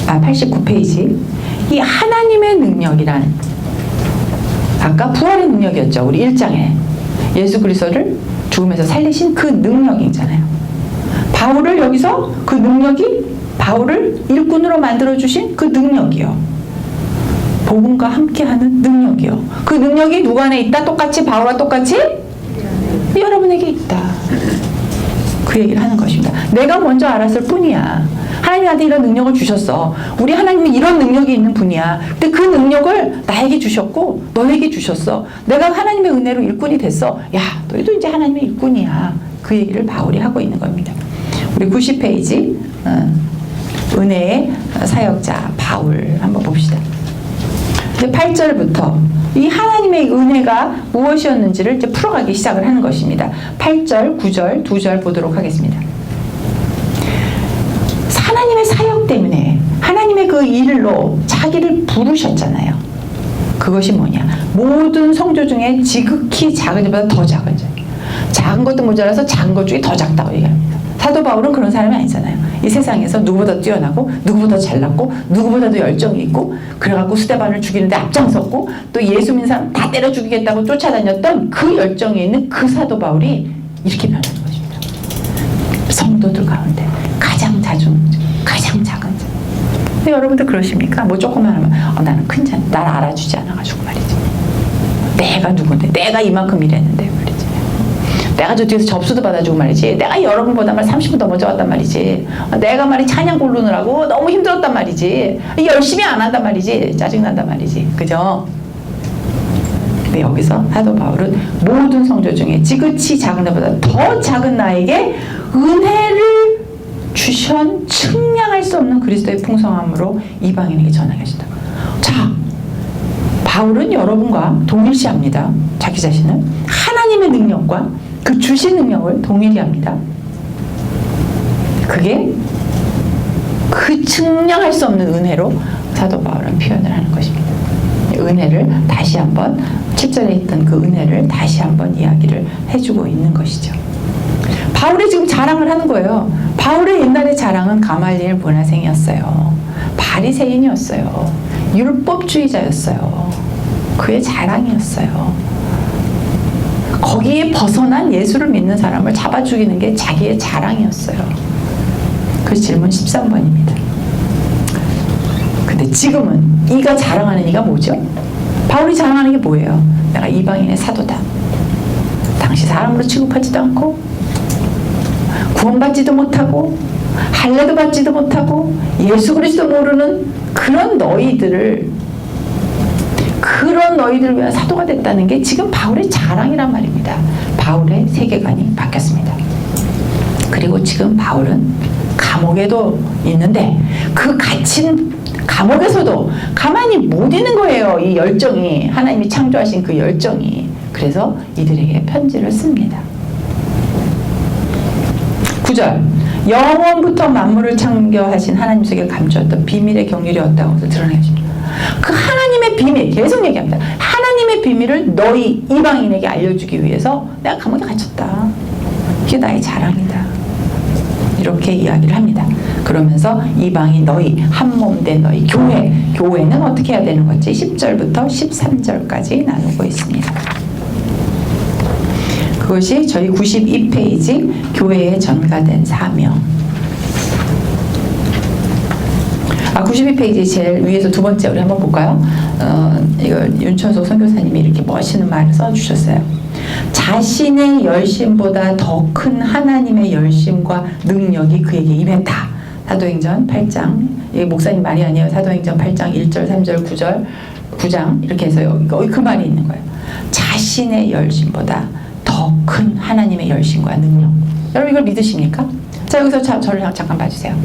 89페이지 이 하나님의 능력이란, 아까 부활의 능력이었죠. 우리 1장에 예수 그리스도를 죽음에서 살리신 그 능력이잖아요. 바울을 여기서 그 능력이 바울을 일꾼으로 만들어주신 그 능력이요. 복음과 함께하는 능력이요. 그 능력이 누구 안에 있다? 똑같이 바울과 똑같이 여러분에게 있다. 그 얘기를 하는 것입니다. 내가 먼저 알았을 뿐이야. 하나님이 나한테 이런 능력을 주셨어. 우리 하나님이 이런 능력이 있는 분이야. 근데 그 능력을 나에게 주셨고 너에게 주셨어. 내가 하나님의 은혜로 일꾼이 됐어. 야, 너희도 이제 하나님의 일꾼이야. 그 얘기를 바울이 하고 있는 겁니다. 우리 90페이지 은혜의 사역자 바울 한번 봅시다. 이제 8절부터 이 하나님의 은혜가 무엇이었는지를 이제 풀어가기 시작을 하는 것입니다. 8절, 9절, 2절 보도록 하겠습니다. 하나님의 사역 때문에 하나님의 그 일로 자기를 부르셨잖아요. 그것이 뭐냐? 모든 성조 중에 지극히 작은 자보다 더 작은 자. 작은 것도 모자라서 작은 것 중에 더 작다고 얘기합니다. 사도 바울은 그런 사람이 아니잖아요. 이 세상에서 누구보다 뛰어나고 누구보다 잘났고 누구보다도 열정이 있고 그래갖고 스데반을 죽이는데 앞장섰고 또 예수 믿는 사람 다 때려 죽이겠다고 쫓아다녔던 그 열정이 있는 그 사도 바울이 이렇게 변하는 것입니다. 성도들 가운데 가장 작은 자. 근데 여러분들 그러십니까? 뭐 조금만 하면 나는 큰 자, 날 알아주지 않아가지고 말이지. 내가 누군데, 내가 이만큼 일했는데 말이지. 내가 저 뒤에서 접수도 받아주고 말이지. 내가 여러분보다 30분 더 먼저 왔단 말이지. 내가 말이 찬양 고르느라고 너무 힘들었단 말이지. 열심히 안 한단 말이지. 짜증난단 말이지. 그죠? 근데 여기서 사도 바울은 모든 성조 중에 지극히 작은 자보다 더 작은 나에게 은혜를 주신 측량할 수 없는 그리스도의 풍성함으로 이방인에게 전하게 하신다. 자, 바울은 여러분과 동일시합니다. 자기 자신은 하나님의 능력과 그 주신 능력을 동일히 합니다. 그게 그 측량할 수 없는 은혜로 사도 바울은 표현을 하는 것입니다. 은혜를 다시 한번 7절에 있던 그 은혜를 다시 한번 이야기를 해주고 있는 것이죠. 바울이 지금 자랑을 하는 거예요. 바울의 옛날의 자랑은 가말리엘 문화생이었어요. 바리새인이었어요. 율법주의자였어요. 그의 자랑이었어요. 거기에 벗어난 예수를 믿는 사람을 잡아 죽이는 게 자기의 자랑이었어요. 그 질문 13번입니다. 근데 지금은 이가 자랑하는 이가 뭐죠? 바울이 자랑하는 게 뭐예요? 내가 이방인의 사도다. 당시 사람으로 취급하지도 않고 구원받지도 못하고 할례도 받지도 못하고 예수 그리스도 모르는 그런 너희들을 위한 사도가 됐다는 게 지금 바울의 자랑이란 말입니다. 바울의 세계관이 바뀌었습니다. 그리고 지금 바울은 감옥에도 있는데 그 갇힌 감옥에서도 가만히 못 있는 거예요. 이 열정이, 하나님이 창조하신 그 열정이. 그래서 이들에게 편지를 씁니다. 9절, 영원부터 만물을 창조하신 하나님 속에 감추었던 비밀의 경륜이 었다고 드러내십니다. 그 하나님의 비밀, 계속 얘기합니다. 하나님의 비밀을 너희 이방인에게 알려주기 위해서 내가 감옥에 갇혔다. 이게 나의 자랑이다. 이렇게 이야기를 합니다. 그러면서 이방인 너희, 한몸된 너희, 교회는 어떻게 해야 되는 건지 10절부터 13절까지 나누고 있습니다. 그것이 저희 92페이지 교회에 전가된 사명. 92페이지 제일 위에서 두 번째 우리 한번 볼까요? 이걸 윤천소 선교사님이 이렇게 멋있는 말을 써주셨어요. 자신의 열심보다 더 큰 하나님의 열심과 능력이 그에게 임했다. 사도행전 8장. 이게 목사님 말이 아니에요. 사도행전 8장 1절, 3절, 9장 이렇게 해서 여기 그 말이 있는 거예요. 자신의 열심보다 더 큰 하나님의 열심과 능력. 여러분 이걸 믿으십니까? 자, 여기서 저를 잠깐 봐주세요.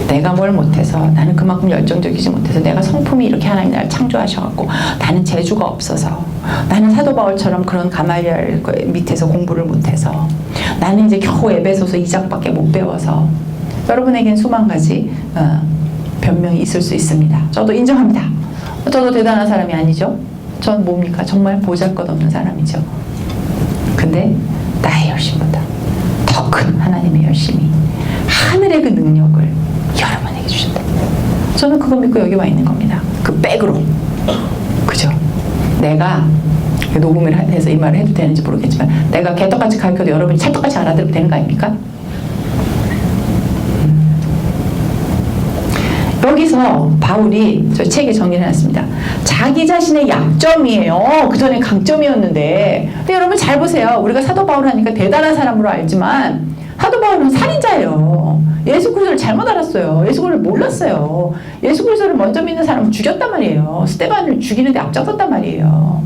내가 뭘 못해서, 나는 그만큼 열정적이지 못해서, 내가 성품이 이렇게 하나님 나를 창조하셔갖고 나는 재주가 없어서, 나는 사도 바울처럼 그런 가말리엘 밑에서 공부를 못해서, 나는 이제 겨우 에베소서 2장밖에 못 배워서, 여러분에겐 수만 가지 변명이 있을 수 있습니다. 저도 인정합니다. 저도 대단한 사람이 아니죠. 전 뭡니까? 정말 보잘것없는 사람이죠. 근데 나의 열심보다 더 큰 하나님의 열심이, 하늘의 그 능력을 여러분에게 주셨다. 저는 그거 믿고 여기 와 있는 겁니다. 그 백으로. 그죠? 내가 녹음을 해서 이 말을 해도 되는지 모르겠지만, 내가 개떡같이 가르쳐도 여러분이 찰떡같이 알아들으면 되는 거 아닙니까? 여기서 바울이 저 책에 정리를 해놨습니다. 자기 자신의 약점이에요. 그 전에 강점이었는데. 근데 여러분 잘 보세요. 우리가 사도 바울 하니까 대단한 사람으로 알지만 사도 바울은 살인자예요. 예수 그리스도를 잘못 알았어요. 예수 그리스도를 몰랐어요. 예수 그리스도를 먼저 믿는 사람을 죽였단 말이에요. 스데반을 죽이는데 앞장섰단 말이에요.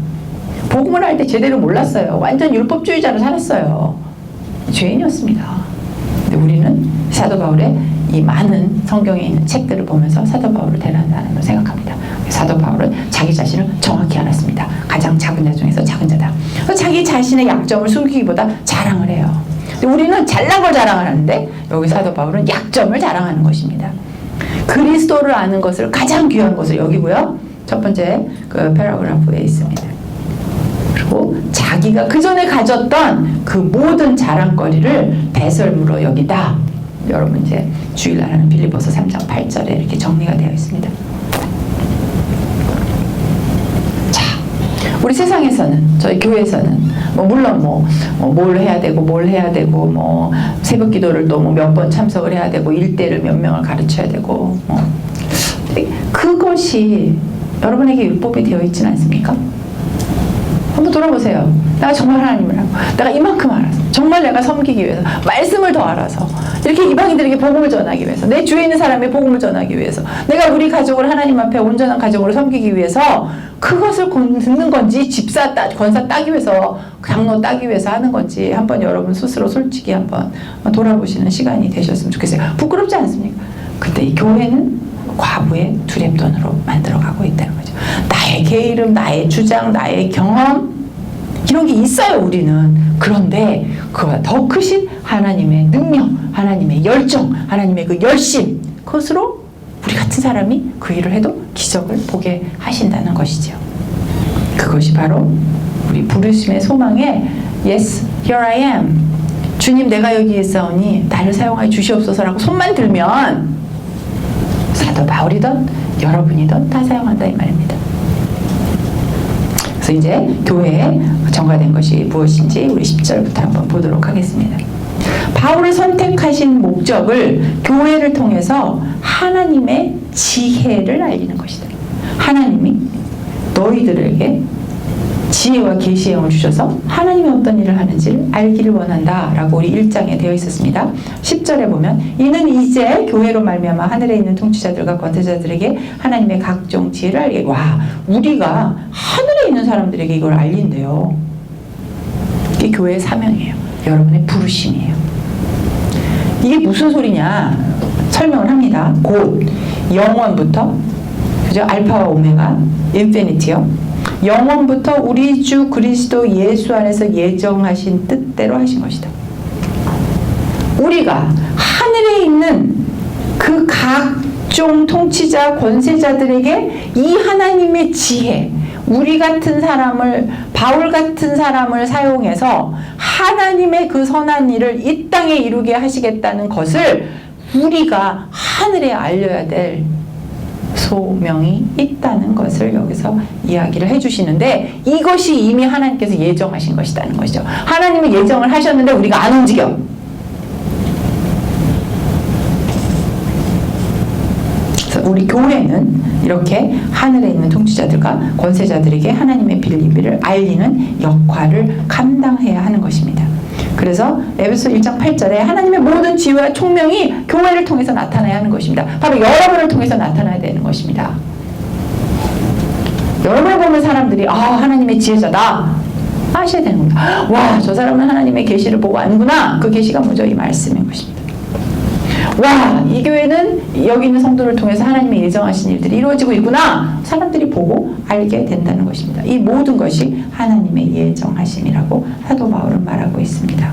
복음을 할 때 제대로 몰랐어요. 완전 율법주의자로 살았어요. 죄인이었습니다. 근데 우리는 사도 바울의 이 많은 성경에 있는 책들을 보면서 사도 바울을 대란다는 걸 생각합니다. 사도 바울은 자기 자신을 정확히 알았습니다. 가장 작은 자 중에서 작은 자다. 자기 자신의 약점을 숨기기보다 자랑을 해요. 우리는 잘난 걸 자랑하는데 여기 사도 바울은 약점을 자랑하는 것입니다. 그리스도를 아는 것을 가장 귀한 것을 여기고요. 첫 번째 그 패러그래프에 있습니다. 그리고 자기가 그 전에 가졌던 그 모든 자랑거리를 배설물로 여기다. 여러분 이제 주일날 하는 빌립보서 3장 8절에 이렇게 정리가 되어 있습니다. 자, 우리 세상에서는, 저희 교회에서는 물론 뭘 해야 되고 새벽 기도를 또 몇 번 참석을 해야 되고 일대를 몇 명을 가르쳐야 되고 그것이 여러분에게 율법이 되어 있지는 않습니까? 한번 돌아보세요. 내가 정말 하나님을 알고, 내가 이만큼 알아서, 정말 내가 섬기기 위해서, 말씀을 더 알아서, 이렇게 이방인들에게 복음을 전하기 위해서, 내 주위에 있는 사람의 복음을 전하기 위해서, 내가 우리 가족을 하나님 앞에 온전한 가족으로 섬기기 위해서 그것을 듣는 건지, 권사 따기 위해서, 장로 따기 위해서 하는 건지 한번 여러분 스스로 솔직히 한번 돌아보시는 시간이 되셨으면 좋겠어요. 부끄럽지 않습니까? 근데 이 교회는 과부의 두랩돈으로 만들어가고 있다는 거죠. 나의 게으름, 나의 주장, 나의 경험 이런 게 있어요. 우리는. 그런데 그보다 더 크신 하나님의 능력, 하나님의 열정, 하나님의 그 열심, 그것으로 우리 같은 사람이 그 일을 해도 기적을 보게 하신다는 것이죠. 그것이 바로 우리 부르심의 소망의 Yes, here I am. 주님 내가 여기 있사오니 나를 사용하여 주시옵소서라고 손만 들면 사도 바울이든 여러분이든 다 사용한다 이 말입니다. 그래서 이제 교회에 전가된 것이 무엇인지 우리 10절부터 한번 보도록 하겠습니다. 바울을 선택하신 목적을 교회를 통해서 하나님의 지혜를 알리는 것이다. 하나님이 너희들에게 지혜와 계시의 영을 주셔서 하나님이 어떤 일을 하는지를 알기를 원한다 라고 우리 1장에 되어 있었습니다. 10절에 보면 이는 이제 교회로 말미암아 하늘에 있는 통치자들과 권세자들에게 하나님의 각종 지혜를 알게. 와, 우리가 하늘에 있는 사람들에게 이걸 알린대요. 이게 교회의 사명이에요. 여러분의 부르심이에요. 이게 무슨 소리냐 설명을 합니다. 곧 영원부터, 그죠? 알파와 오메가, 인피니티요. 영원부터 우리 주 그리스도 예수 안에서 예정하신 뜻대로 하신 것이다. 우리가 하늘에 있는 그 각종 통치자, 권세자들에게 이 하나님의 지혜, 우리 같은 사람을, 바울 같은 사람을 사용해서 하나님의 그 선한 일을 이 땅에 이루게 하시겠다는 것을 우리가 하늘에 알려야 될 소명이 있다는 것을 여기서 이야기를 해주시는데, 이것이 이미 하나님께서 예정하신 것이라는 것이죠. 하나님은 예정을 하셨는데 우리가 안 움직여. 그래서 우리 교회는 이렇게 하늘에 있는 통치자들과 권세자들에게 하나님의 빌리비를 알리는 역할을 감당해야 하는 것입니다. 그래서 에베소 1장 8절에 하나님의 모든 지혜와 총명이 교회를 통해서 나타나야 하는 것입니다. 바로 여러분을 통해서 나타나야 되는 것입니다. 여러분을 보면 사람들이 하나님의 지혜자다 아셔야 되는 겁니다. 와, 저 사람은 하나님의 계시를 보고 아는구나. 그 계시가 뭐죠? 이 말씀인 것입니다. 와, 이 교회는 여기 있는 성도를 통해서 하나님의 예정하신 일들이 이루어지고 있구나. 사람들이 보고 알게 된다는 것입니다. 이 모든 것이 하나님의 예정하심이라고 사도 바울은 말하고 있습니다.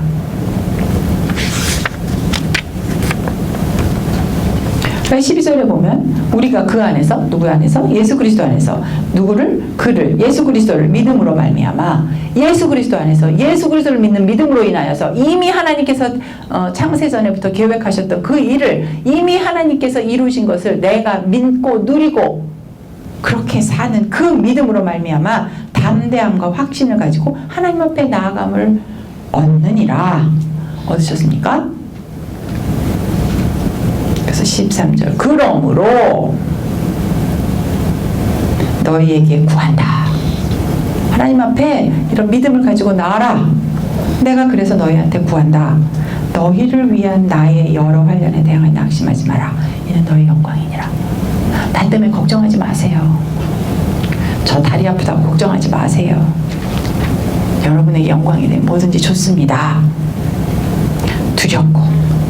그러니까 12절에 보면 우리가 그 안에서, 누구 안에서? 예수 그리스도 안에서 그를 예수 그리스도를 믿음으로 말미암아 예수 그리스도 안에서 예수 그리스도를 믿는 믿음으로 인하여서 이미 하나님께서 창세전에부터 계획하셨던 그 일을 이미 하나님께서 이루신 것을 내가 믿고 누리고 그렇게 사는 그 믿음으로 말미암아 담대함과 확신을 가지고 하나님 앞에 나아감을 얻느니라. 얻으셨습니까? 그래서 13절 그러므로 너희에게 구한다. 하나님 앞에 이런 믿음을 가지고 나아라. 내가 그래서 너희한테 구한다. 너희를 위한 나의 여러 환난에 대하여 낙심하지 마라. 이는 너희 영광이니라. 나 때문에 걱정하지 마세요. 저 다리 아프다고 걱정하지 마세요. 여러분에게 영광이 되면 뭐든지 좋습니다. 두렵고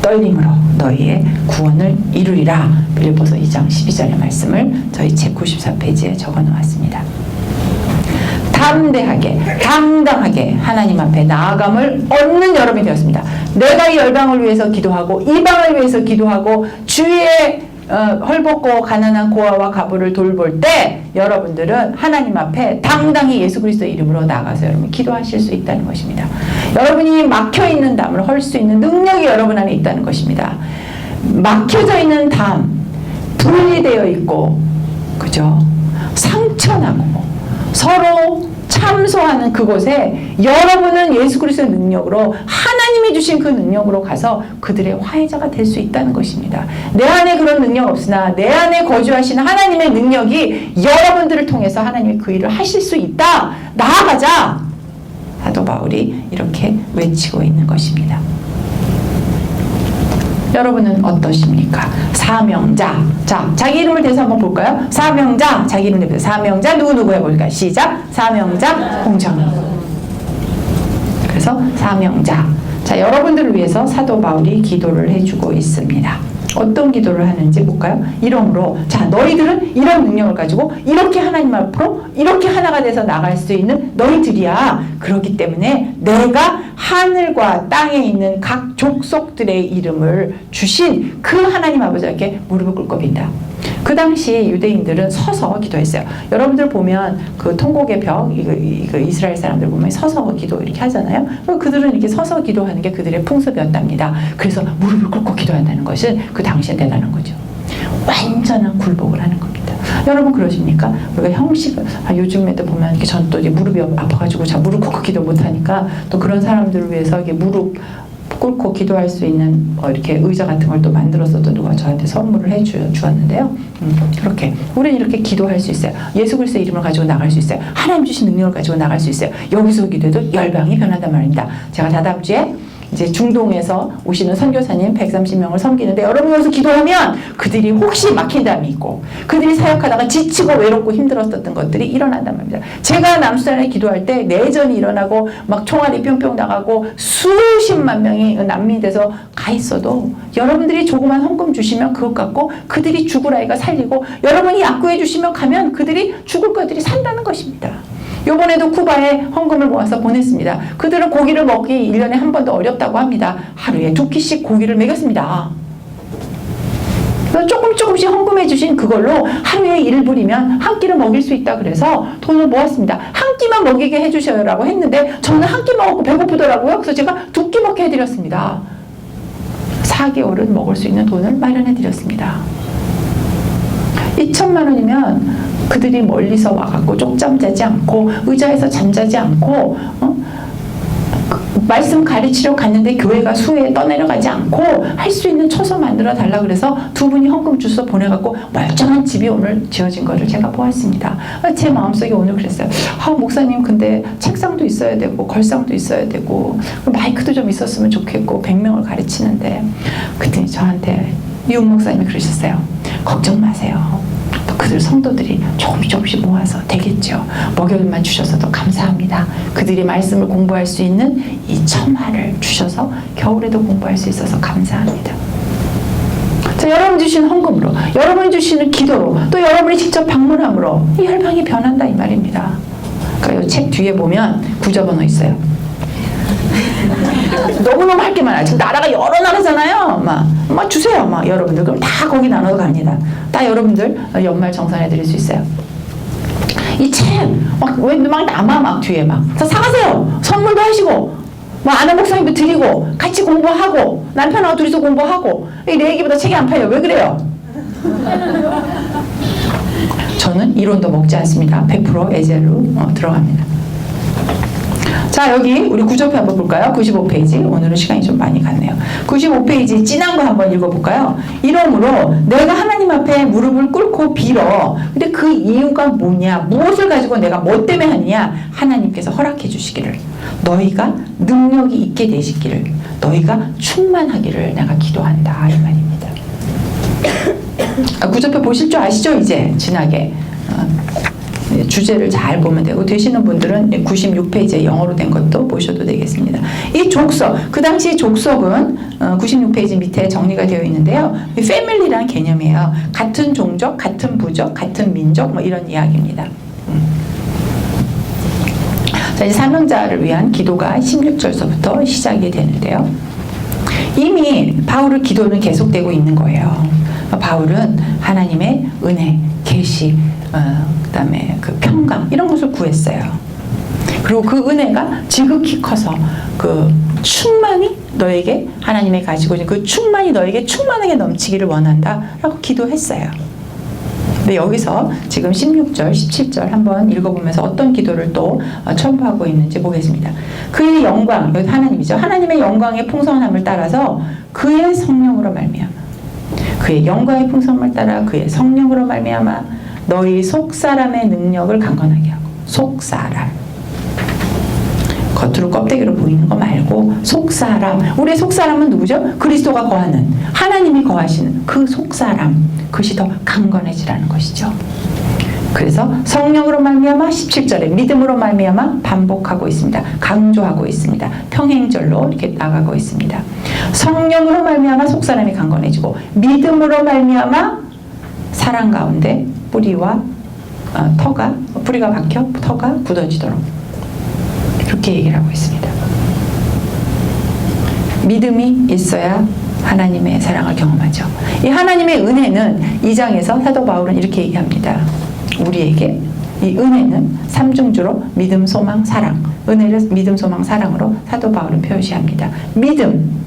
떨림으로 너희의 구원을 이루리라. 빌립보서 2장 12절의 말씀을 저희 책 94페이지에 적어 놓았습니다. 담대하게 당당하게 하나님 앞에 나아감을 얻는 여러분이 되었습니다. 내가 이 열방을 위해서 기도하고 이방을 위해서 기도하고 주위에 헐벗고 가난한 고아와 가부를 돌볼 때 여러분들은 하나님 앞에 당당히 예수 그리스도의 이름으로 나가서 여러분 기도하실 수 있다는 것입니다. 여러분이 막혀있는 담을 헐 수 있는 능력이 여러분 안에 있다는 것입니다. 막혀져 있는 담, 분리되어 있고, 그죠? 상처나고 서로 참소하는 그곳에 여러분은 예수 그리스도의 능력으로 하나님이 주신 그 능력으로 가서 그들의 화해자가 될 수 있다는 것입니다. 내 안에 그런 능력 없으나 내 안에 거주하시는 하나님의 능력이 여러분들을 통해서 하나님이 그 일을 하실 수 있다. 나아가자. 사도 바울이 이렇게 외치고 있는 것입니다. 여러분은 어떠십니까? 사명자. 자, 자기 이름을 대해서 한번 볼까요? 사명자. 자기 이름을 대해서 사명자 누구 해볼까요? 시작. 사명자 홍정희. 그래서 사명자. 자, 여러분들을 위해서 사도 바울이 기도를 해주고 있습니다. 어떤 기도를 하는지 볼까요? 이러므로 자, 너희들은 이런 능력을 가지고 이렇게 하나님 앞으로 이렇게 하나가 돼서 나갈 수 있는 너희들이야. 그렇기 때문에 내가 하늘과 땅에 있는 각 족속들의 이름을 주신 그 하나님 아버지께 무릎을 꿇고 빈다. 그 당시 유대인들은 서서 기도했어요. 여러분들 보면 그 통곡의 벽, 이거 이스라엘 사람들 보면 서서 기도 이렇게 하잖아요. 그들은 이렇게 서서 기도하는 게 그들의 풍습이었답니다. 그래서 무릎을 꿇고 기도한다는 것은 그 당시에 대단한 거죠. 완전한 굴복을 하는 겁니다. 여러분 그러십니까? 우리가 형식을 요즘에도 보면 이렇게 전 또 이제 무릎이 아파가지고 자 무릎 꿇고 기도 못하니까 또 그런 사람들을 위해서 이게 무릎 꿇고 기도할 수 있는 이렇게 의자 같은 걸 또 만들어서 또 누가 저한테 선물을 주었는데요. 그렇게 우리는 이렇게 기도할 수 있어요. 예수 그리스도의 이름을 가지고 나갈 수 있어요. 하나님 주신 능력을 가지고 나갈 수 있어요. 여기서 기도해도 열방이 변한단 말입니다. 제가 다다음 주에 이제 중동에서 오시는 선교사님 130명을 섬기는데 여러분 여기서 기도하면 그들이 혹시 막힌 담이 있고 그들이 사역하다가 지치고 외롭고 힘들었던 것들이 일어난단 말입니다. 제가 남수단에 기도할 때 내전이 일어나고 막 총알이 뿅뿅 나가고 수십만 명이 난민이 돼서 가 있어도 여러분들이 조그만 헌금 주시면 그것 갖고 그들이 죽을 아이가 살리고 여러분이 약구해 주시면 가면 그들이 죽을 것들이 산다는 것입니다. 요번에도 쿠바에 헌금을 모아서 보냈습니다. 그들은 고기를 먹기 1년에 한 번도 어렵다고 합니다. 하루에 2끼씩 고기를 먹였습니다. 조금씩 헌금해 주신 그걸로 하루에 1불이면 한 끼를 먹일 수 있다 그래서 돈을 모았습니다. 한 끼만 먹이게 해주셔요 라고 했는데 저는 한 끼 먹고 배고프더라고요. 그래서 제가 2끼 먹게 해드렸습니다. 4개월은 먹을 수 있는 돈을 마련해 드렸습니다. 2천만 원이면 그들이 멀리서 와갖고 쪽잠 자지 않고 의자에서 잠자지 않고 말씀 가르치러 갔는데 교회가 수혜에 떠내려가지 않고 할 수 있는 처소 만들어 달라 그래서 두 분이 헌금 주서 보내갖고 멀쩡한 집이 오늘 지어진 거를 제가 보았습니다. 제 마음속에 오늘 그랬어요. 목사님 근데 책상도 있어야 되고 걸상도 있어야 되고 마이크도 좀 있었으면 좋겠고 100명을 가르치는데 그랬더니 저한테 이웅 목사님이 그러셨어요. 걱정 마세요. 그들 성도들이 조금씩 모아서 되겠죠. 먹여만 주셔서도 감사합니다. 그들이 말씀을 공부할 수 있는 이 천화를 주셔서 겨울에도 공부할 수 있어서 감사합니다. 자, 여러분 주신 헌금으로, 여러분이 주시는 기도로, 또 여러분이 직접 방문함으로 이 열방이 변한다 이 말입니다. 그러니까 이 책 뒤에 보면 구좌번호 있어요. 너무너무 할 게 많아요. 지금 나라가 여러 나라잖아요. 막 주세요. 여러분들. 그럼 다 거기 나눠서 갑니다. 다 여러분들 연말 정산해 드릴 수 있어요. 이 책, 막 남아, 막 뒤에 막. 다 사가세요. 선물도 하시고, 아는 목사님도 드리고, 같이 공부하고, 남편하고 둘이서 공부하고, 이 내 얘기보다 책이 안 팔려. 왜 그래요? 저는 이론도 먹지 않습니다. 100% 에젤로 들어갑니다. 자, 여기 우리 구조표 한번 볼까요? 95페이지. 오늘은 시간이 좀 많이 갔네요. 95페이지 진한 거 한번 읽어볼까요? 이러므로 내가 하나님 앞에 무릎을 꿇고 빌어. 근데 그 이유가 뭐냐? 무엇을 가지고 내가 뭐 때문에 하느냐? 하나님께서 허락해 주시기를. 너희가 능력이 있게 되시기를. 너희가 충만하기를 내가 기도한다. 이 말입니다. 구조표 보실 줄 아시죠? 이제 진하게. 주제를 잘 보면 되고 되시는 분들은 96페이지에 영어로 된 것도 보셔도 되겠습니다. 이 족속, 그 당시 족속은 96페이지 밑에 정리가 되어 있는데요. 패밀리라는 개념이에요. 같은 종족, 같은 부족, 같은 민족 이런 이야기입니다. 자, 이제 사명자를 위한 기도가 16절서부터 시작이 되는데요. 이미 바울의 기도는 계속되고 있는 거예요. 바울은 하나님의 은혜, 계시, 그다음에 그 평강 이런 것을 구했어요. 그리고 그 은혜가 지극히 커서 그 충만이 너에게 하나님이 가지고 있는 그 충만이 너에게 충만하게 넘치기를 원한다라고 기도했어요. 근데 여기서 지금 16절, 17절 한번 읽어보면서 어떤 기도를 또 첨부하고 있는지 보겠습니다. 그의 영광, 여기 하나님이죠. 하나님의 영광의 풍성함을 따라서 그의 성령으로 말미암아 그의 영광의 풍성함을 따라 그의 성령으로 말미암아 너희 속사람의 능력을 강건하게 하고 속사람 겉으로 껍데기로 보이는 거 말고 속사람 우리의 속사람은 누구죠? 그리스도가 거하는 하나님이 거하시는 그 속사람 그것이 더 강건해지라는 것이죠. 그래서 성령으로 말미암아 17절에 믿음으로 말미암아 반복하고 있습니다. 강조하고 있습니다. 평행절로 이렇게 나가고 있습니다. 성령으로 말미암아 속사람이 강건해지고 믿음으로 말미암아 사랑 가운데 뿌리와 뿌리가 박혀 터가 굳어지도록 그렇게 얘기를 하고 있습니다. 믿음이 있어야 하나님의 사랑을 경험하죠. 이 하나님의 은혜는 2장에서 사도 바울은 이렇게 얘기합니다. 우리에게 이 은혜는 삼중주로 믿음, 소망, 사랑 은혜를 믿음, 소망, 사랑으로 사도 바울은 표시합니다. 믿음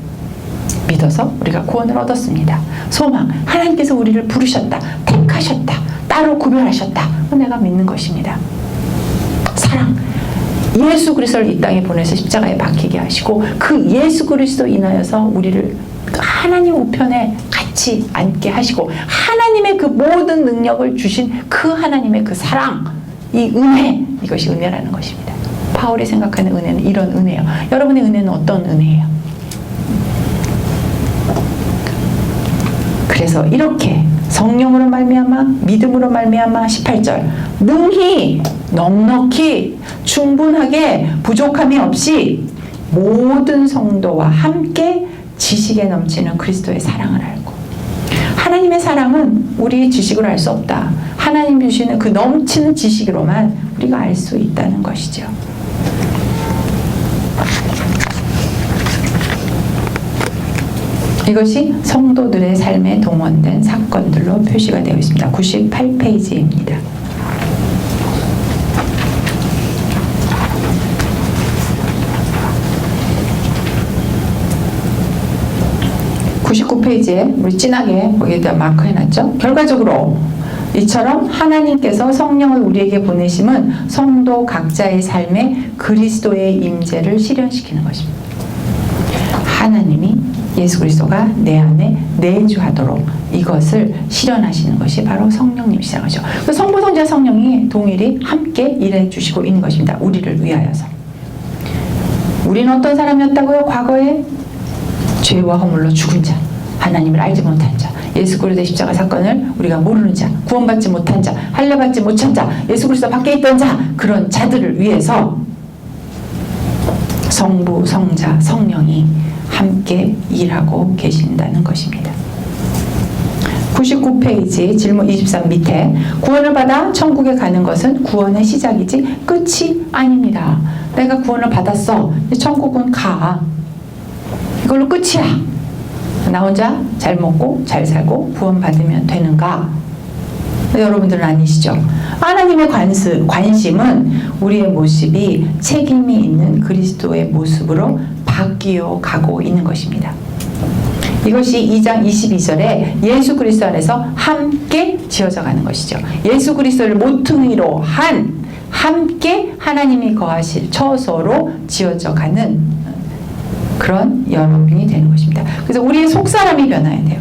믿어서 우리가 구원을 얻었습니다. 소망, 하나님께서 우리를 부르셨다, 택하셨다, 따로 구별하셨다. 내가 믿는 것입니다. 사랑, 예수 그리스도를 이 땅에 보내서 십자가에 박히게 하시고 그 예수 그리스도 인하여서 우리를 하나님 우편에 같이 앉게 하시고 하나님의 그 모든 능력을 주신 그 하나님의 그 사랑, 이 은혜, 이것이 은혜라는 것입니다. 바울이 생각하는 은혜는 이런 은혜예요. 여러분의 은혜는 어떤 은혜예요? 그래서 이렇게 성령으로 말미암아 믿음으로 말미암아 18절 능히 넉넉히 충분하게 부족함이 없이 모든 성도와 함께 지식에 넘치는 그리스도의 사랑을 알고, 하나님의 사랑은 우리의 지식으로 알 수 없다. 하나님 주시는 그 넘치는 지식으로만 우리가 알 수 있다는 것이죠. 이것이 성도들의 삶에 동원된 사건들로 표시가 되어 있습니다. 98페이지입니다. (99페이지에) 우리 진하게 거기에다 마크해놨죠. 결과적으로 이처럼 하나님께서 성령을 우리에게 보내심은 성도 각자의 삶에 그리스도의 임재를 실현시키는 것입니다. 하나님이 예수 그리스도가 내 안에 내주하도록 이것을 실현하시는 것이 바로 성령님이시라는 거죠. 성부, 성자, 성령이 동일히 함께 일해 주시고 있는 것입니다. 우리를 위하여서. 우리는 어떤 사람이었다고요? 과거에 죄와 허물로 죽은 자, 하나님을 알지 못한 자, 예수 그리스도의 십자가 사건을 우리가 모르는 자, 구원받지 못한 자, 할례받지 못한 자, 예수 그리스도 밖에 있던 자, 그런 자들을 위해서 성부, 성자, 성령이 함께 일하고 계신다는 것입니다. 99페이지 질문 23 밑에 구원을 받아 천국에 가는 것은 구원의 시작이지 끝이 아닙니다. 내가 구원을 받았어. 천국은 가. 이걸로 끝이야. 나 혼자 잘 먹고 잘 살고 구원 받으면 되는가? 여러분들은 아니시죠? 하나님의 관심은 우리의 모습이 책임이 있는 그리스도의 모습으로 바뀌어 가고 있는 것입니다. 이것이 2장 22절에 예수 그리스도 안에서 함께 지어져 가는 것이죠. 예수 그리스도를 모퉁이로 한 함께 하나님이 거하실 처소로 지어져 가는 그런 여러분이 되는 것입니다. 그래서 우리의 속사람이 변화해야 돼요.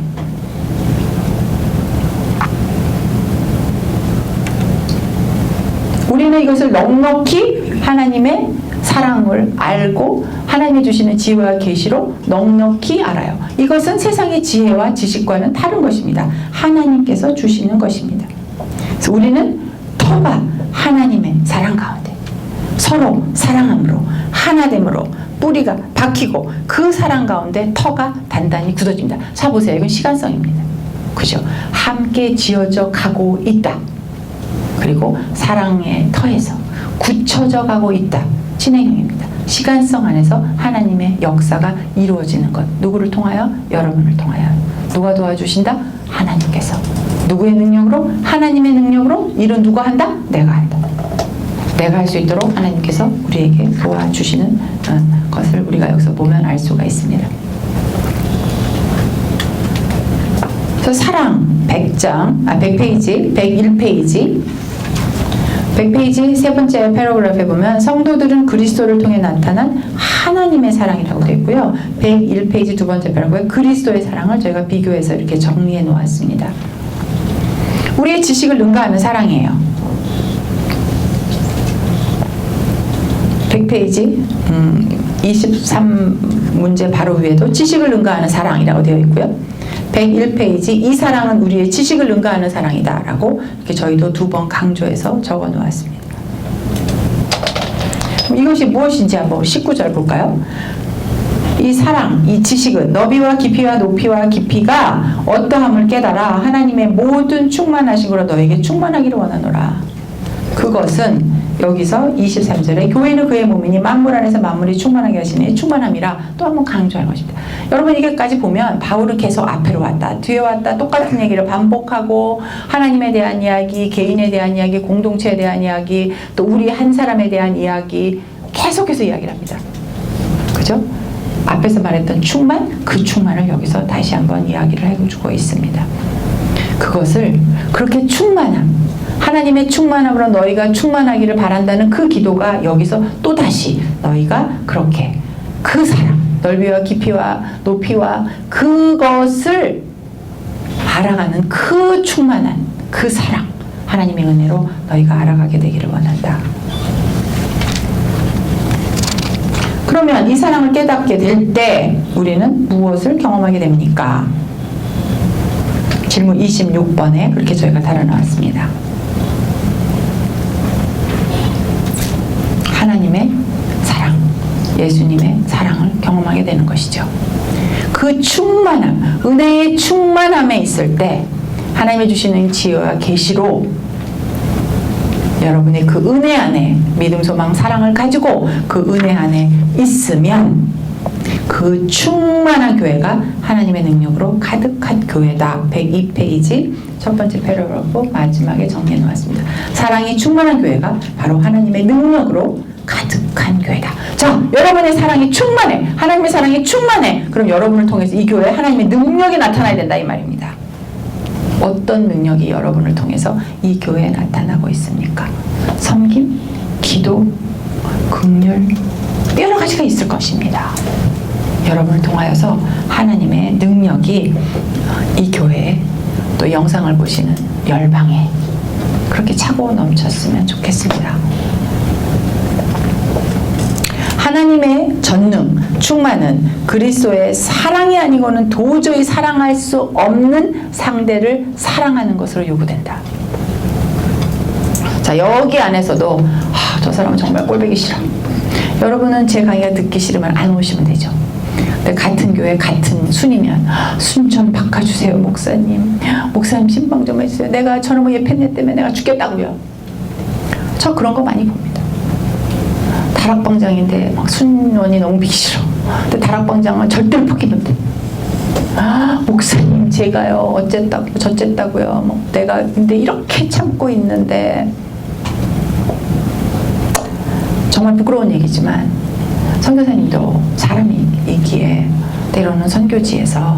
우리는 이것을 넉넉히 하나님의 사랑을 알고 하나님이 주시는 지혜와 계시로 넉넉히 알아요. 이것은 세상의 지혜와 지식과는 다른 것입니다. 하나님께서 주시는 것입니다. 그래서 우리는 터가 하나님의 사랑 가운데 서로 사랑함으로 하나됨으로 뿌리가 박히고 그 사랑 가운데 터가 단단히 굳어집니다. 자 보세요. 이건 시간성입니다. 그죠? 함께 지어져 가고 있다. 그리고 사랑의 터에서 굳혀져 가고 있다. 진행형입니다. 시간성 안에서 하나님의 역사가 이루어지는 것. 누구를 통하여? 여러분을 통하여. 누가 도와주신다? 하나님께서. 누구의 능력으로? 하나님의 능력으로. 일은 누가 한다? 내가 한다. 내가 할 수 있도록 하나님께서 우리에게 도와주시는 것을 우리가 여기서 보면 알 수가 있습니다. 그래서 사랑 100페이지 101페이지 100페이지 세 번째 패러그래프에 보면 성도들은 그리스도를 통해 나타난 하나님의 사랑이라고 되어 있고요. 101페이지 두 번째 패러그래프에 그리스도의 사랑을 저희가 비교해서 이렇게 정리해 놓았습니다. 우리의 지식을 능가하는 사랑이에요. 100페이지 23문제 바로 위에도 지식을 능가하는 사랑이라고 되어 있고요. 101페이지 이 사랑은 우리의 지식을 능가하는 사랑이다 라고 이렇게 저희도 두 번 강조해서 적어 놓았습니다. 이것이 무엇인지 한번 19절 볼까요? 이 사랑, 이 지식은 너비와 깊이와 높이와 깊이가 어떠함을 깨달아 하나님의 모든 충만하심으로 너에게 충만하기를 원하노라. 그것은 여기서 23절에 교회는 그의 몸이니 만물 안에서 만물이 충만하게 하시니 충만함이라 또 한번 강조할 것입니다. 여러분 이게까지 보면 바울은 계속 앞으로 왔다 뒤에 왔다 똑같은 얘기를 반복하고 하나님에 대한 이야기, 개인에 대한 이야기, 공동체에 대한 이야기, 또 우리 한 사람에 대한 이야기 계속해서 이야기를 합니다. 그죠? 앞에서 말했던 충만, 그 충만을 여기서 다시 한번 이야기를 해주고 있습니다. 그것을 그렇게 충만함, 하나님의 충만함으로 너희가 충만하기를 바란다는 그 기도가 여기서 또다시 너희가 그렇게 그 사랑, 넓이와 깊이와 높이와 그것을 알아가는 그 충만한 그 사랑, 하나님의 은혜로 너희가 알아가게 되기를 원한다. 그러면 이 사랑을 깨닫게 될 때 우리는 무엇을 경험하게 됩니까? 질문 26번에 그렇게 저희가 달아놓았습니다. 하나님의 사랑, 예수님의 사랑을 경험하게 되는 것이죠. 그 충만함, 은혜의 충만함에 있을 때 하나님이 주시는 지혜와 계시로 여러분의 그 은혜 안에 믿음, 소망, 사랑을 가지고 그 은혜 안에 있으면 그 충만한 교회가 하나님의 능력으로 가득한 교회다. 102페이지 첫 번째 패러그래프 마지막에 정리해 놓았습니다. 사랑이 충만한 교회가 바로 하나님의 능력으로 가득한 교회다. 자, 여러분의 사랑이 충만해. 하나님의 사랑이 충만해. 그럼 여러분을 통해서 이 교회에 하나님의 능력이 나타나야 된다 이 말입니다. 어떤 능력이 여러분을 통해서 이 교회에 나타나고 있습니까? 섬김, 기도, 긍휼, 여러 가지가 있을 것입니다. 여러분을 통하여서 하나님의 능력이 이 교회에 또 영상을 보시는 열방에 그렇게 차고 넘쳤으면 좋겠습니다. 하나님의 전능, 충만은 그리스도의 사랑이 아니고는 도저히 사랑할 수 없는 상대를 사랑하는 것으로 요구된다. 자, 여기 안에서도 저 사람은 정말 꼴보기 싫어. 여러분은 제 강의가 듣기 싫으면 안 오시면 되죠. 같은 교회 같은 순이면 순 좀 바꿔주세요 목사님. 목사님 신방 좀 해주세요. 내가 저놈의 예편네 때문에 내가 죽겠다고요. 저 그런 거 많이 봅니다. 다락방장인데 막 순원이 너무 비기 싫어. 근데 다락방장은 절대로 포기 못해. 목사님 제가요 어쨌다고 저쨌다고요. 뭐 내가 근데 이렇게 참고 있는데 정말 부끄러운 얘기지만 선교사님도 사람이기에 때로는 선교지에서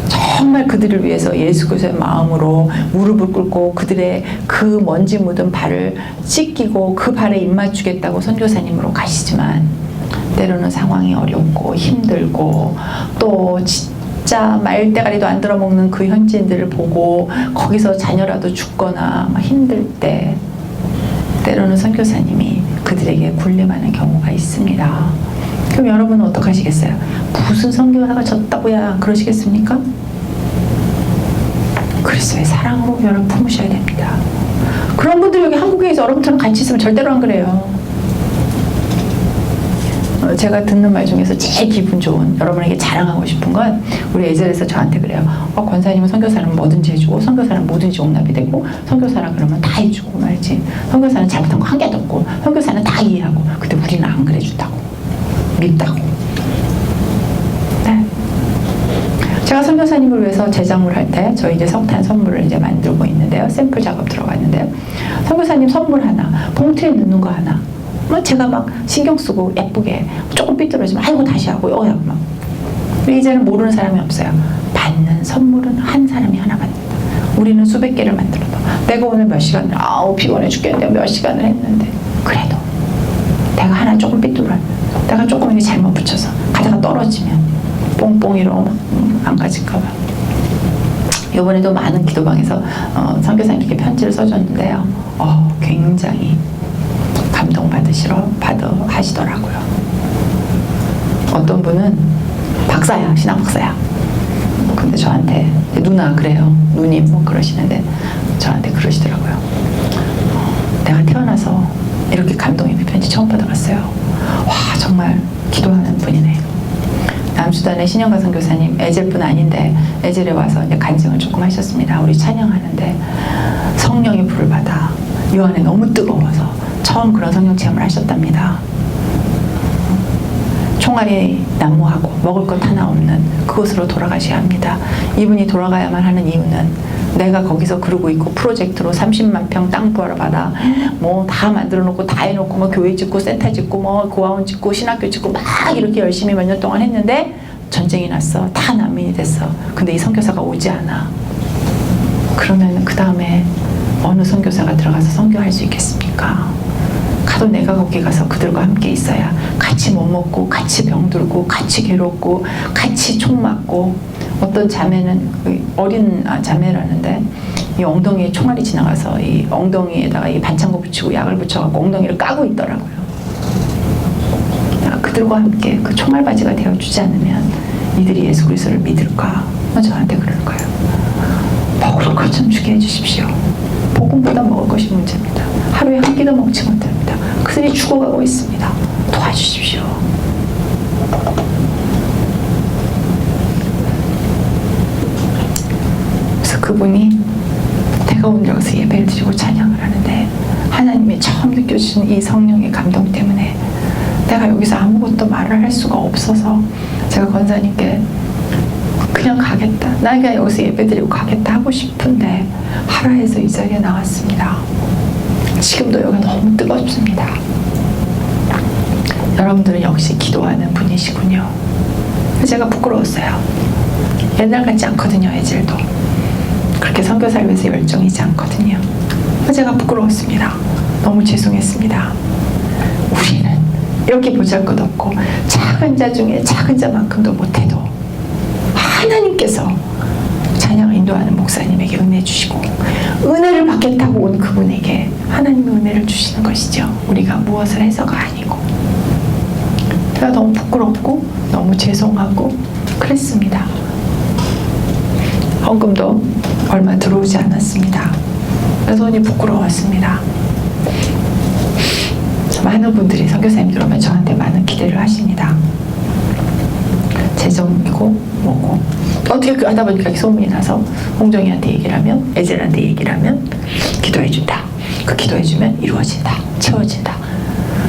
정말 그들을 위해서 예수 그리스도의 마음으로 무릎을 꿇고 그들의 그 먼지 묻은 발을 씻기고 그 발에 입 맞추겠다고 선교사님으로 가시지만 때로는 상황이 어렵고 힘들고 또 진짜 말대가리도 안 들어먹는 그 현지인들을 보고 거기서 자녀라도 죽거나 막 힘들 때 때로는 선교사님이 그들에게 군림하는 경우가 있습니다. 그럼 여러분은 어떡하시겠어요? 무슨 선교사가 졌다고야 그러시겠습니까? 그리스도의 사랑으로 여러분 품으셔야 됩니다. 그런 분들 여기 한국에서 여러분처럼 같이 있으면 절대로 안 그래요. 제가 듣는 말 중에서 제일 기분 좋은, 여러분에게 자랑하고 싶은 건 우리 에젤에서 저한테 그래요. 권사님은 선교사는 뭐든지 해주고 선교사는 뭐든지 용납이 되고 선교사라 그러면 다 해주고 말지. 선교사는 잘못한 거 한 개도 없고 선교사는 다 이해하고. 근데 우리는 안 그래준다고. 밉다고. 네. 제가 선교사님을 위해서 제작물 할 때 저희 이제 석탄 선물을 이제 만들고 있는데요. 샘플 작업 들어가 있는데요. 선교사님 선물 하나, 봉투에 넣는 거 하나. 제가 막 신경 쓰고 예쁘게 조금 삐뚤어지면 아이고 다시 하고 막. 이제는 모르는 사람이 없어요. 받는 선물은 한 사람이 하나 받는다. 우리는 수백 개를 만들어도 내가 오늘 몇 시간을 피곤해 죽겠는데 몇 시간을 했는데 그래도 내가 하나 조금 삐뚤어 내가 조금 이렇게 잘못 붙여서 가다가 떨어지면 뽕뽕이로 안 가질까 봐. 이번에도 많은 기도방에서 선교사님께 편지를 써줬는데요. 굉장히 하시더라고요. 어떤 분은 박사야, 신학 박사야. 근데 저한테 누나 그래요, 누님 뭐 그러시는데 저한테 그러시더라고요. 내가 태어나서 이렇게 감동 있는 편지 처음 받아봤어요. 와, 정말 기도하는 분이네. 남수단의 신영가 선교사님 에젤뿐 아닌데 에젤에 와서 이제 간증을 조금 하셨습니다. 우리 찬양하는데 성령의 불을 받아 요 안에 너무 뜨거워서 처음 그런 성령 체험을 하셨답니다. 총알이 난무하고 먹을 것 하나 없는 그곳으로 돌아가셔야 합니다. 이분이 돌아가야만 하는 이유는 내가 거기서 그러고 있고 프로젝트로 30만 평 땅 받아 뭐 다 만들어 놓고 다 해놓고 뭐 교회 짓고 센터 짓고 뭐 고아원 짓고 신학교 짓고 막 이렇게 열심히 몇 년 동안 했는데 전쟁이 났어. 다 난민이 됐어. 근데 이 선교사가 오지 않아. 그러면 그 다음에 어느 선교사가 들어가서 선교할 수 있겠습니까? 가도 내가 거기 가서 그들과 함께 있어야 같이 못 먹고 같이 병들고 같이 괴롭고 같이 총 맞고 어떤 자매는 어린 자매라는데 이 엉덩이에 총알이 지나가서 이 엉덩이에다가 이 반창고 붙이고 약을 붙여갖고 엉덩이를 까고 있더라고요. 그들과 함께 그 총알바지가 되어주지 않으면 이들이 예수 그리스도를 믿을까? 저한테 그럴 거예요. 먹을 것 좀 주게 해주십시오. 복음보다 먹을 것이 문제입니다. 하루에 한 끼도 먹지 못합니다. 그들이 죽어가고 있습니다. 도와주십시오. 그래서 그분이 내가 오늘 여기서 예배를 드리고 찬양을 하는데 하나님이 처음 느껴주신 이 성령의 감동 때문에 내가 여기서 아무것도 말을 할 수가 없어서 제가 권사님께 그냥 가겠다. 난 그냥 여기서 예배드리고 가겠다 하고 싶은데 하라 해서 이 자리에 나왔습니다. 지금도 여기가 너무 뜨겁습니다. 여러분들은 역시 기도하는 분이시군요. 제가 부끄러웠어요. 옛날 같지 않거든요. 애질도 그렇게 선교사를 위해서 열정이지 않거든요. 제가 부끄러웠습니다. 너무 죄송했습니다. 우리는 이렇게 보잘것없고 작은 자 중에 작은 자만큼도 못해도 하나님께서 찬양을 인도하는 목사님에게 은혜 주시고 은혜를 받겠다고 온 그분에게 하나님의 은혜를 주시는 것이죠. 우리가 무엇을 해서가 아니고. 제가 너무 부끄럽고 너무 죄송하고 그랬습니다. 헌금도 얼마 들어오지 않았습니다. 그래서 돈이 부끄러웠습니다. 많은 분들이 선교사님들 오면 저한테 많은 기대를 하십니다. 재정이고 뭐고 어떻게 하다 보니까 소문이 나서 홍정이한테 얘기를 하면 에젤한테 얘기를 하면 기도해준다. 그 기도해주면 이루어진다. 채워진다.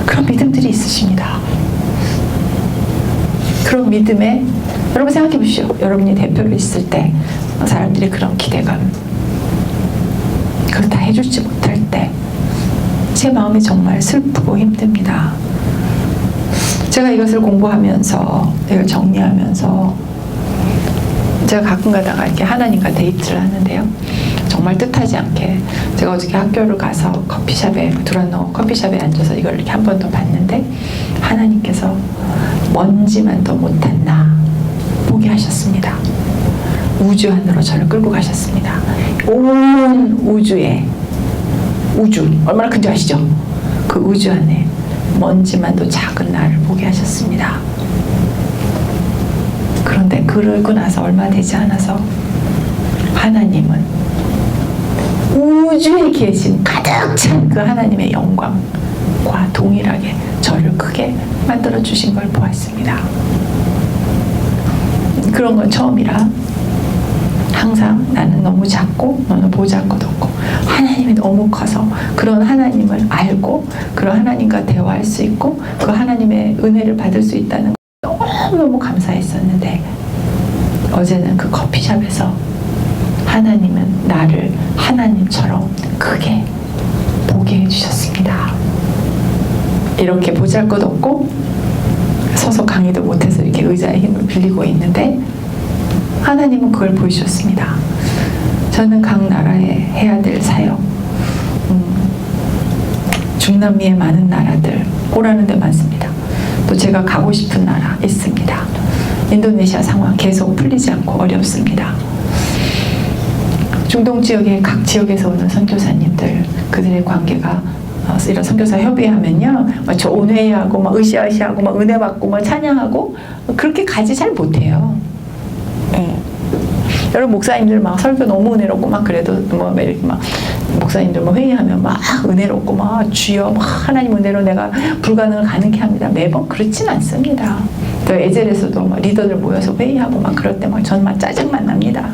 그런 믿음들이 있으십니다. 그런 믿음에 여러분 생각해 보십시오. 여러분이 대표를 있을 때 사람들이 그런 기대감 그걸 다 해줄지 못할 때 제 마음이 정말 슬프고 힘듭니다. 제가 이것을 공부하면서 이걸 정리하면서 제가 가끔 가다가 이렇게 하나님과 데이트를 하는데요. 정말 뜻하지 않게 제가 어저께 학교를 가서 커피숍에 두란노 커피숍에 앉아서 이걸 이렇게 한 번 더 봤는데 하나님께서 먼지만도 못한 나 보게 하셨습니다. 우주 안으로 저를 끌고 가셨습니다. 온 우주에 우주 얼마나 큰지 아시죠? 그 우주 안에 먼지만도 작은 나를 보게 하셨습니다. 그런데 그러고 나서 얼마 되지 않아서 하나님은 우주에 계신 가득 찬 그 하나님의 영광과 동일하게 저를 크게 만들어 주신 걸 보았습니다. 그런 건 처음이라 항상 나는 너무 작고 너는 보잘것없고 하나님이 너무 커서 그런 하나님을 알고 그런 하나님과 대화할 수 있고 그 하나님의 은혜를 받을 수 있다는 너무너무 감사했었는데 어제는 그 커피숍에서 하나님은 나를 하나님처럼 크게 보게 해주셨습니다. 이렇게 보잘것없고 서서 강의도 못해서 이렇게 의자의 힘을 빌리고 있는데 하나님은 그걸 보여주셨습니다. 저는 각 나라에 해야 될 사역 중남미의 많은 나라들 오라는 데 많습니다. 또 제가 가고 싶은 나라 있습니다. 인도네시아 상황 계속 풀리지 않고 어렵습니다. 중동 지역의 각 지역에서 오는 선교사님들 그들의 관계가 이런 선교사 협의하면요 저 온회하고 막 으쌰으쌰하고 막 은혜 받고 막 찬양하고 그렇게 가지 잘 못해요. 여러분 목사님들 막 설교 너무 은혜롭고 막 그래도 뭐 이렇게 막 목사님들 뭐 회의하면 막 은혜롭고 막 주여 막 하나님 은혜로 내가 불가능을 가능케 합니다. 매번 그렇진 않습니다. 또 에젤에서도 막 리더들 모여서 회의하고 막 그럴 때 막 전 막 짜증만 납니다.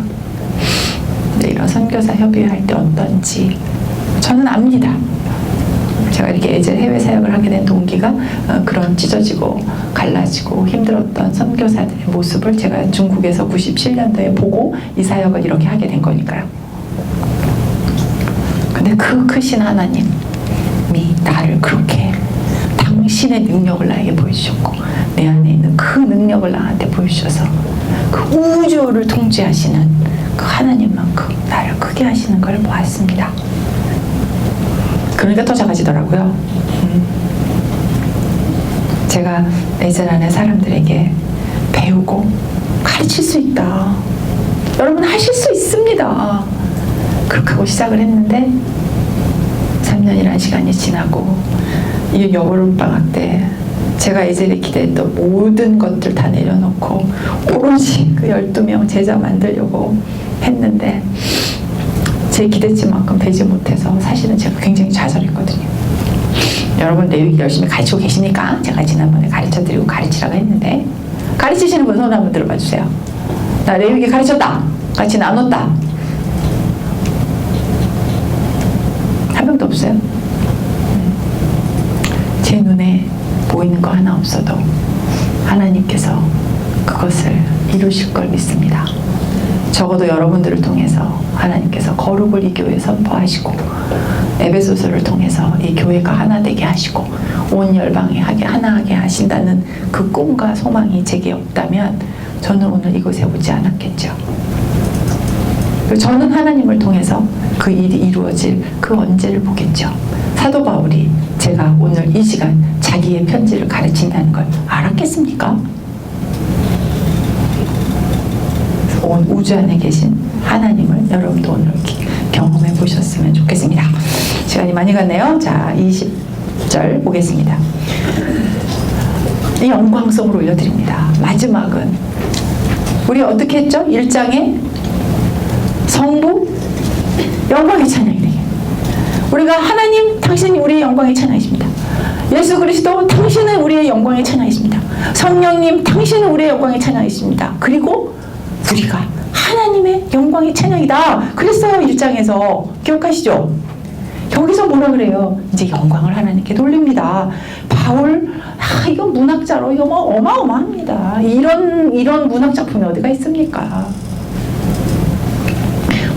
근데 이런 선교사 협의할 때 어떤지 저는 압니다. 제가 이렇게 예전 해외 사역을 하게 된 동기가 그런 찢어지고 갈라지고 힘들었던 선교사들의 모습을 제가 중국에서 97년도에 보고 이 사역을 이렇게 하게 된 거니까요. 근데 그 크신 하나님이 나를 그렇게 당신의 능력을 나에게 보여주셨고 내 안에 있는 그 능력을 나한테 보여주셔서 그 우주를 통치하시는 그 하나님만큼 나를 크게 하시는 걸 보았습니다. 그러니까 더 작아지더라고요. 제가 내전 안에 사람들에게 배우고 가르칠 수 있다. 여러분 하실 수 있습니다. 그렇게 하고 시작을 했는데 3년이라는 시간이 지나고 이 여름방학 때 제가 예전에 기대했던 모든 것들 다 내려놓고 오로지 그 12명 제자 만들려고 했는데 제 기대치만큼 되지 못해서 사실은 제가 굉장히 좌절했거든요. 여러분 레위기 열심히 가르치고 계십니까? 제가 지난번에 가르쳐드리고 가르치라고 했는데 가르치시는 분 손 한번 들어봐 주세요. 나 레위기 가르쳤다. 같이 나눴다. 한 명도 없어요? 제 눈에 보이는 거 하나 없어도 하나님께서 그것을 이루실 걸 믿습니다. 적어도 여러분들을 통해서 하나님께서 거룩을 이 교회에 선포하시고 에베소서를 통해서 이 교회가 하나 되게 하시고 온 열방이 하나하게 하신다는 그 꿈과 소망이 제게 없다면 저는 오늘 이곳에 오지 않았겠죠. 저는 하나님을 통해서 그 일이 이루어질 그 언제를 보겠죠. 사도 바울이 제가 오늘 이 시간 자기의 편지를 가르친다는 걸 알았겠습니까? 온 우주 안에 계신 하나님을 여러분도 오늘 경험해 보셨으면 좋겠습니다. 시간이 많이 갔네요. 자, 20절 보겠습니다. 이 영광성으로 올려드립니다. 마지막은 우리 어떻게 했죠? 1장에 성부 영광의 찬양이네. 우리가 하나님 당신이 우리의 영광의 찬양이십니다. 예수 그리스도 당신은 우리의 영광의 찬양이십니다. 성령님 당신은 우리의 영광의 찬양이십니다. 그리고 우리가 하나님의 영광의 찬양이다 그랬어요. 1장에서 기억하시죠? 여기서 뭐라 그래요? 이제 영광을 하나님께 돌립니다. 바울 이건 문학자로 이거 뭐 어마어마합니다. 이런 문학 작품이 어디가 있습니까?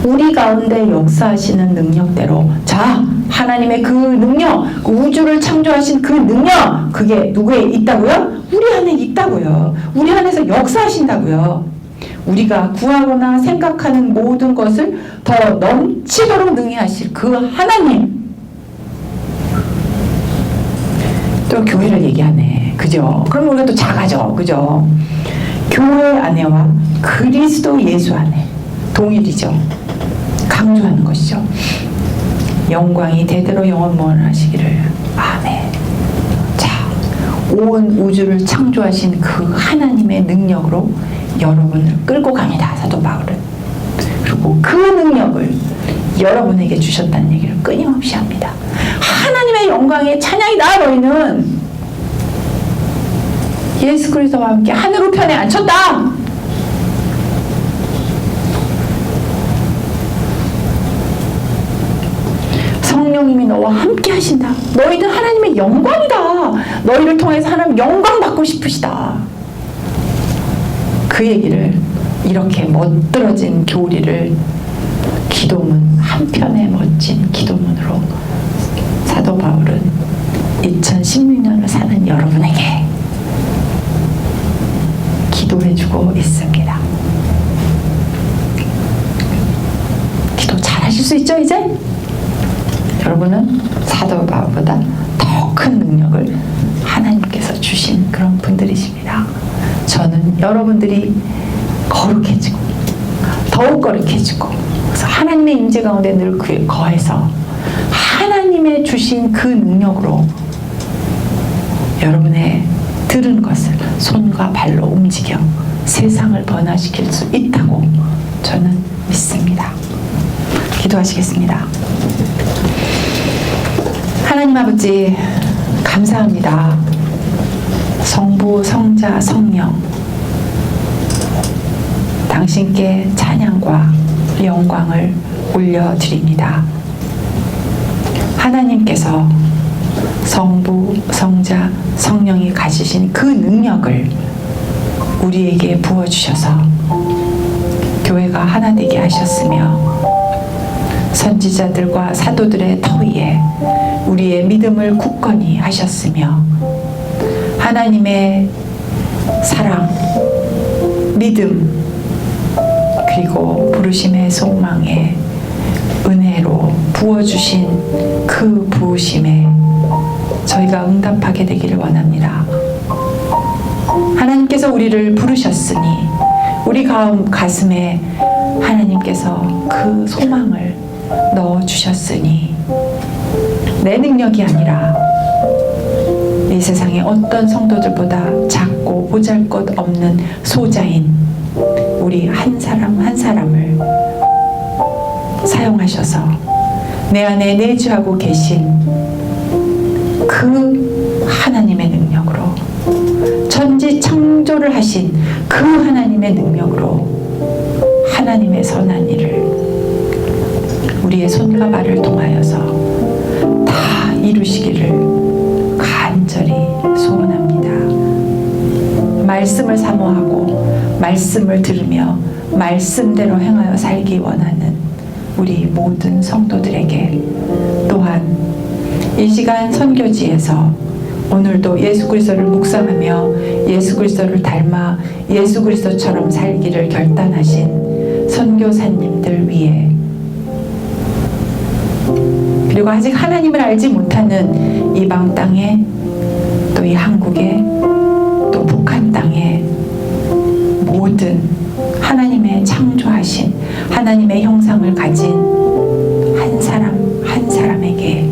우리 가운데 역사하시는 능력대로 자 하나님의 그 능력 우주를 창조하신 그 능력 그게 누구에 있다고요? 우리 안에 있다고요. 우리 안에서 역사하신다고요. 우리가 구하거나 생각하는 모든 것을 더 넘치도록 능히 하실 그 하나님. 또 교회를 얘기하네. 그죠? 그럼 우리가 또 작아져. 그죠? 교회 안에와 그리스도 예수 안에 동일이죠. 강조하는 것이죠. 영광이 대대로 영원무한하시기를. 아멘. 자, 온 우주를 창조하신 그 하나님의 능력으로 여러분을 끌고 갑니다. 사도 바울은. 그리고 그 능력을 여러분에게 주셨다는 얘기를 끊임없이 합니다. 하나님의 영광의 찬양이다. 너희는 예수 그리스도와 함께 하늘 우편에 앉혔다. 성령님이 너와 함께 하신다. 너희는 하나님의 영광이다. 너희를 통해서 하나님 영광 받고 싶으시다. 그 얘기를 이렇게 멋들어진 교리를 기도문 한편의 멋진 기도문으로 사도 바울은 2016년을 사는 여러분에게 기도해주고 있습니다. 기도 잘하실 수 있죠 이제? 여러분은 사도 바울보다 더 큰 능력을 하나님께서 주신 그런 분들이십니다. 저는 여러분들이 거룩해지고 더욱 거룩해지고 그래서 하나님의 임재 가운데 늘 거해서 하나님의 주신 그 능력으로 여러분의 들은 것을 손과 발로 움직여 세상을 변화시킬 수 있다고 저는 믿습니다. 기도하시겠습니다. 하나님 아버지 감사합니다. 성부, 성자, 성령 당신께 찬양과 영광을 올려드립니다. 하나님께서 성부, 성자, 성령이 가지신 그 능력을 우리에게 부어주셔서 교회가 하나 되게 하셨으며 선지자들과 사도들의 터 위에 우리의 믿음을 굳건히 하셨으며 하나님의 사랑, 믿음, 그리고 부르심의 소망에 은혜로 부어주신 그 부으심에 저희가 응답하게 되기를 원합니다. 하나님께서 우리를 부르셨으니 우리 가슴에 하나님께서 그 소망을 넣어주셨으니 내 능력이 아니라 이 세상의 어떤 성도들보다 작고 보잘것없는 소자인 우리 한 사람 한 사람을 사용하셔서 내 안에 내주하고 계신 그 하나님의 능력으로 천지 창조를 하신 그 하나님의 능력으로 하나님의 선한 일을 우리의 손과 발을 통하여서 다 이루시기를 간절히 소원합니다. 말씀을 사모하고 말씀을 들으며 말씀대로 행하여 살기 원하는 우리 모든 성도들에게 또한 이 시간 선교지에서 오늘도 예수 그리스도를 묵상하며 예수 그리스도를 닮아 예수 그리스도처럼 살기를 결단하신 선교사님들 위해 그리고 아직 하나님을 알지 못하는 이방 땅에 또 이 한국에 또 북한 땅에 모든 하나님의 창조하신 하나님의 형상을 가진 한 사람 한 사람에게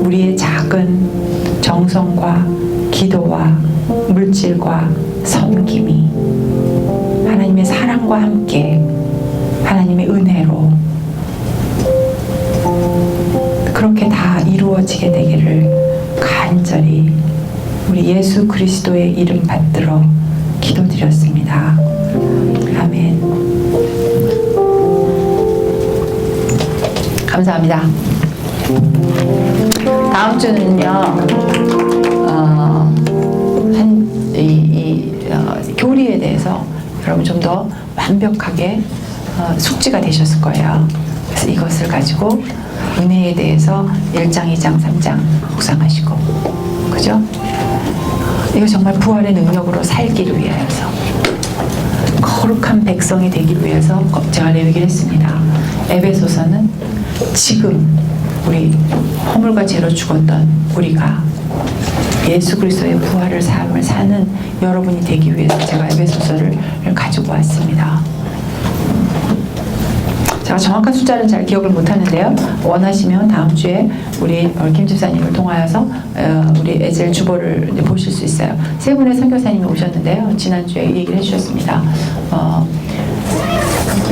우리의 작은 정성과 기도와 물질과 섬김이 하나님의 사랑과 함께 하나님의 은혜로 그렇게 다 이루어지게 되기를 간절히 우리 예수 그리스도의 이름 받들어 기도드렸습니다. 아멘. 감사합니다. 다음 주는요, 교리에 대해서 여러분 좀 더 완벽하게 숙지가 되셨을 거예요. 그래서 이것을 가지고 은혜에 대해서 1장, 2장, 3장 묵상하시고, 그죠? 이거 정말 부활의 능력으로 살기를 위해서, 거룩한 백성이 되기 위해서 제가 내기를 했습니다. 에베소서는 지금 우리 허물과 죄로 죽었던 우리가 예수 그리스도의 부활을 삶을 사는 여러분이 되기 위해서 제가 에베소서를 가지고 왔습니다. 제가 정확한 숫자는 잘 기억을 못하는데요. 원하시면 다음 주에 우리 김 집사님을 통하여서 우리 에젤 주보를 보실 수 있어요. 세 분의 선교사님이 오셨는데요. 지난주에 얘기를 해주셨습니다.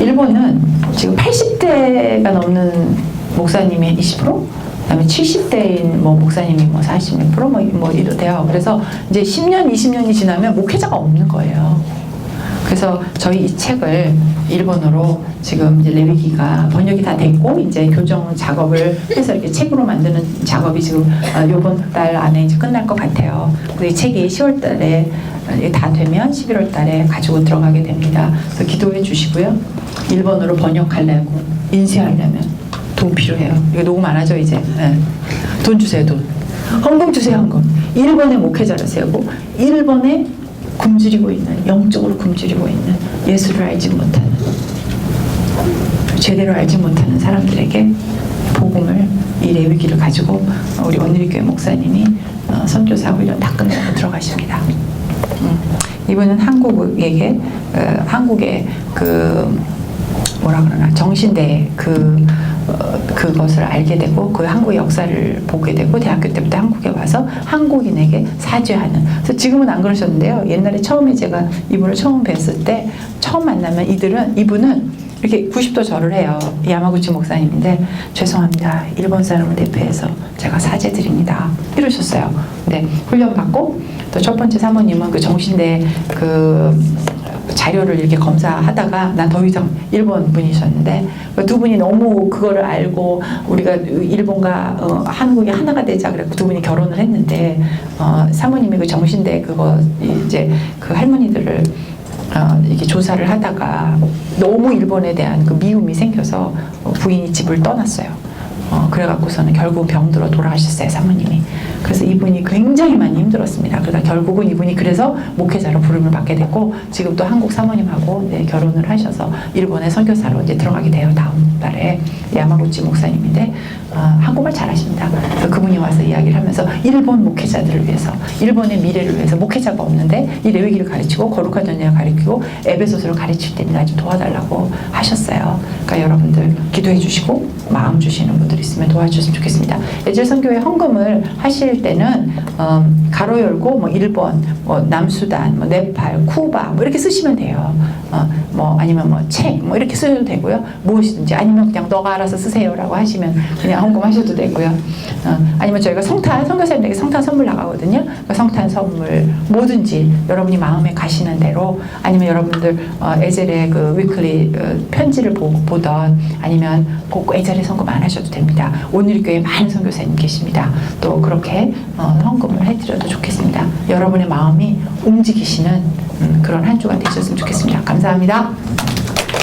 일본은 지금 80대가 넘는 목사님이 20%? 그다음에 70대인 목사님이 40몇 프로 이러대요. 그래서 이제 10년, 20년이 지나면 목회자가 없는 거예요. 그래서 저희 이 책을 일본어로 지금 이제 레위기가 번역이 다 됐고 이제 교정 작업을 해서 이렇게 책으로 만드는 작업이 지금 이번 달 안에 이제 끝날 것 같아요. 그래서 이 책이 10월 달에 다 되면 11월 달에 가지고 들어가게 됩니다. 그래서 기도해 주시고요. 일본어로 번역하려고 인쇄하려면 돈 필요해요. 이거 녹음 안 하죠 이제. 네. 돈 주세요 돈. 헌금 주세요 헌금. 일본의 목회자를 세우고 일본에 굶주리고 있는 영적으로 굶주리고 있는 예수를 알지 못하는 제대로 알지 못하는 사람들에게 복음을 이 레위기를 가지고 우리 오늘리교회 목사님이 선교사 훈련 다 끝내고 들어가십니다. 이분은 한국에게 한국의 뭐라 그러나 정신대 그것을 알게 되고 그 한국의 역사를 보게 되고 대학교 때부터 한국에 와서 한국인에게 사죄하는. 그래서 지금은 안 그러셨는데요. 옛날에 처음에 제가 이분을 처음 뵀을 때 처음 만나면 이분은 이렇게 90도 절을 해요. 야마구치 목사님인데 죄송합니다. 일본 사람을 대표해서 제가 사죄드립니다. 이러셨어요. 근데 훈련 받고 또 첫 번째 사모님은 그 정신대 자료를 이렇게 검사하다가 난 더 이상 일본 분이셨는데 두 분이 너무 그거를 알고 우리가 일본과 한국이 하나가 되자 그래서 두 분이 결혼을 했는데 사모님이 그 정신대 그거 이제 그 할머니들을 이렇게 조사를 하다가 너무 일본에 대한 그 미움이 생겨서 부인이 집을 떠났어요. 그래갖고서는 결국 병들어 돌아가셨어요, 사모님이. 그래서 이분이 굉장히 많이 힘들었습니다. 그러다 결국은 이분이 그래서 목회자로 부름을 받게 됐고 지금 또 한국 사모님하고 이제 결혼을 하셔서 일본에 선교사로 이제 들어가게 돼요. 다음 달에 야마구치 목사님인데 한국말 잘하십니다. 그래서 그분이 와서 이야기를 하면서 일본 목회자들을 위해서 일본의 미래를 위해서 목회자가 없는데 이 레위기를 가르치고 거룩한 전쟁을 가르치고 에베소서를 가르칠 때 나 좀 도와달라고 하셨어요. 그러니까 여러분들 기도해 주시고 마음 주시는 분들 있으면 도와주셨으면 좋겠습니다. 예절 선교회 헌금을 하실 때는 가로 열고 뭐 일본, 뭐 남수단, 뭐 네팔, 쿠바 뭐 이렇게 쓰시면 돼요. 뭐 아니면 뭐 책 뭐 이렇게 쓰셔도 되고요. 무엇이든지 아니면 그냥 너가 알아서 쓰세요라고 하시면 그냥 헌금하셔도 되고요. 아니면 저희가 성탄 선교사님에게 성탄 선물 나가거든요. 그 성탄 선물 뭐든지 여러분이 마음에 가시는 대로 아니면 여러분들 에젤의 그 위클리 편지를 보던 아니면 꼭 에젤의 헌금 안 하셔도 됩니다. 오늘교회 많은 선교사님 계십니다. 또 그렇게 헌금을 해드려도 좋겠습니다. 여러분의 마음이 움직이시는 그런 한 주가 되셨으면 좋겠습니다. 감사합니다.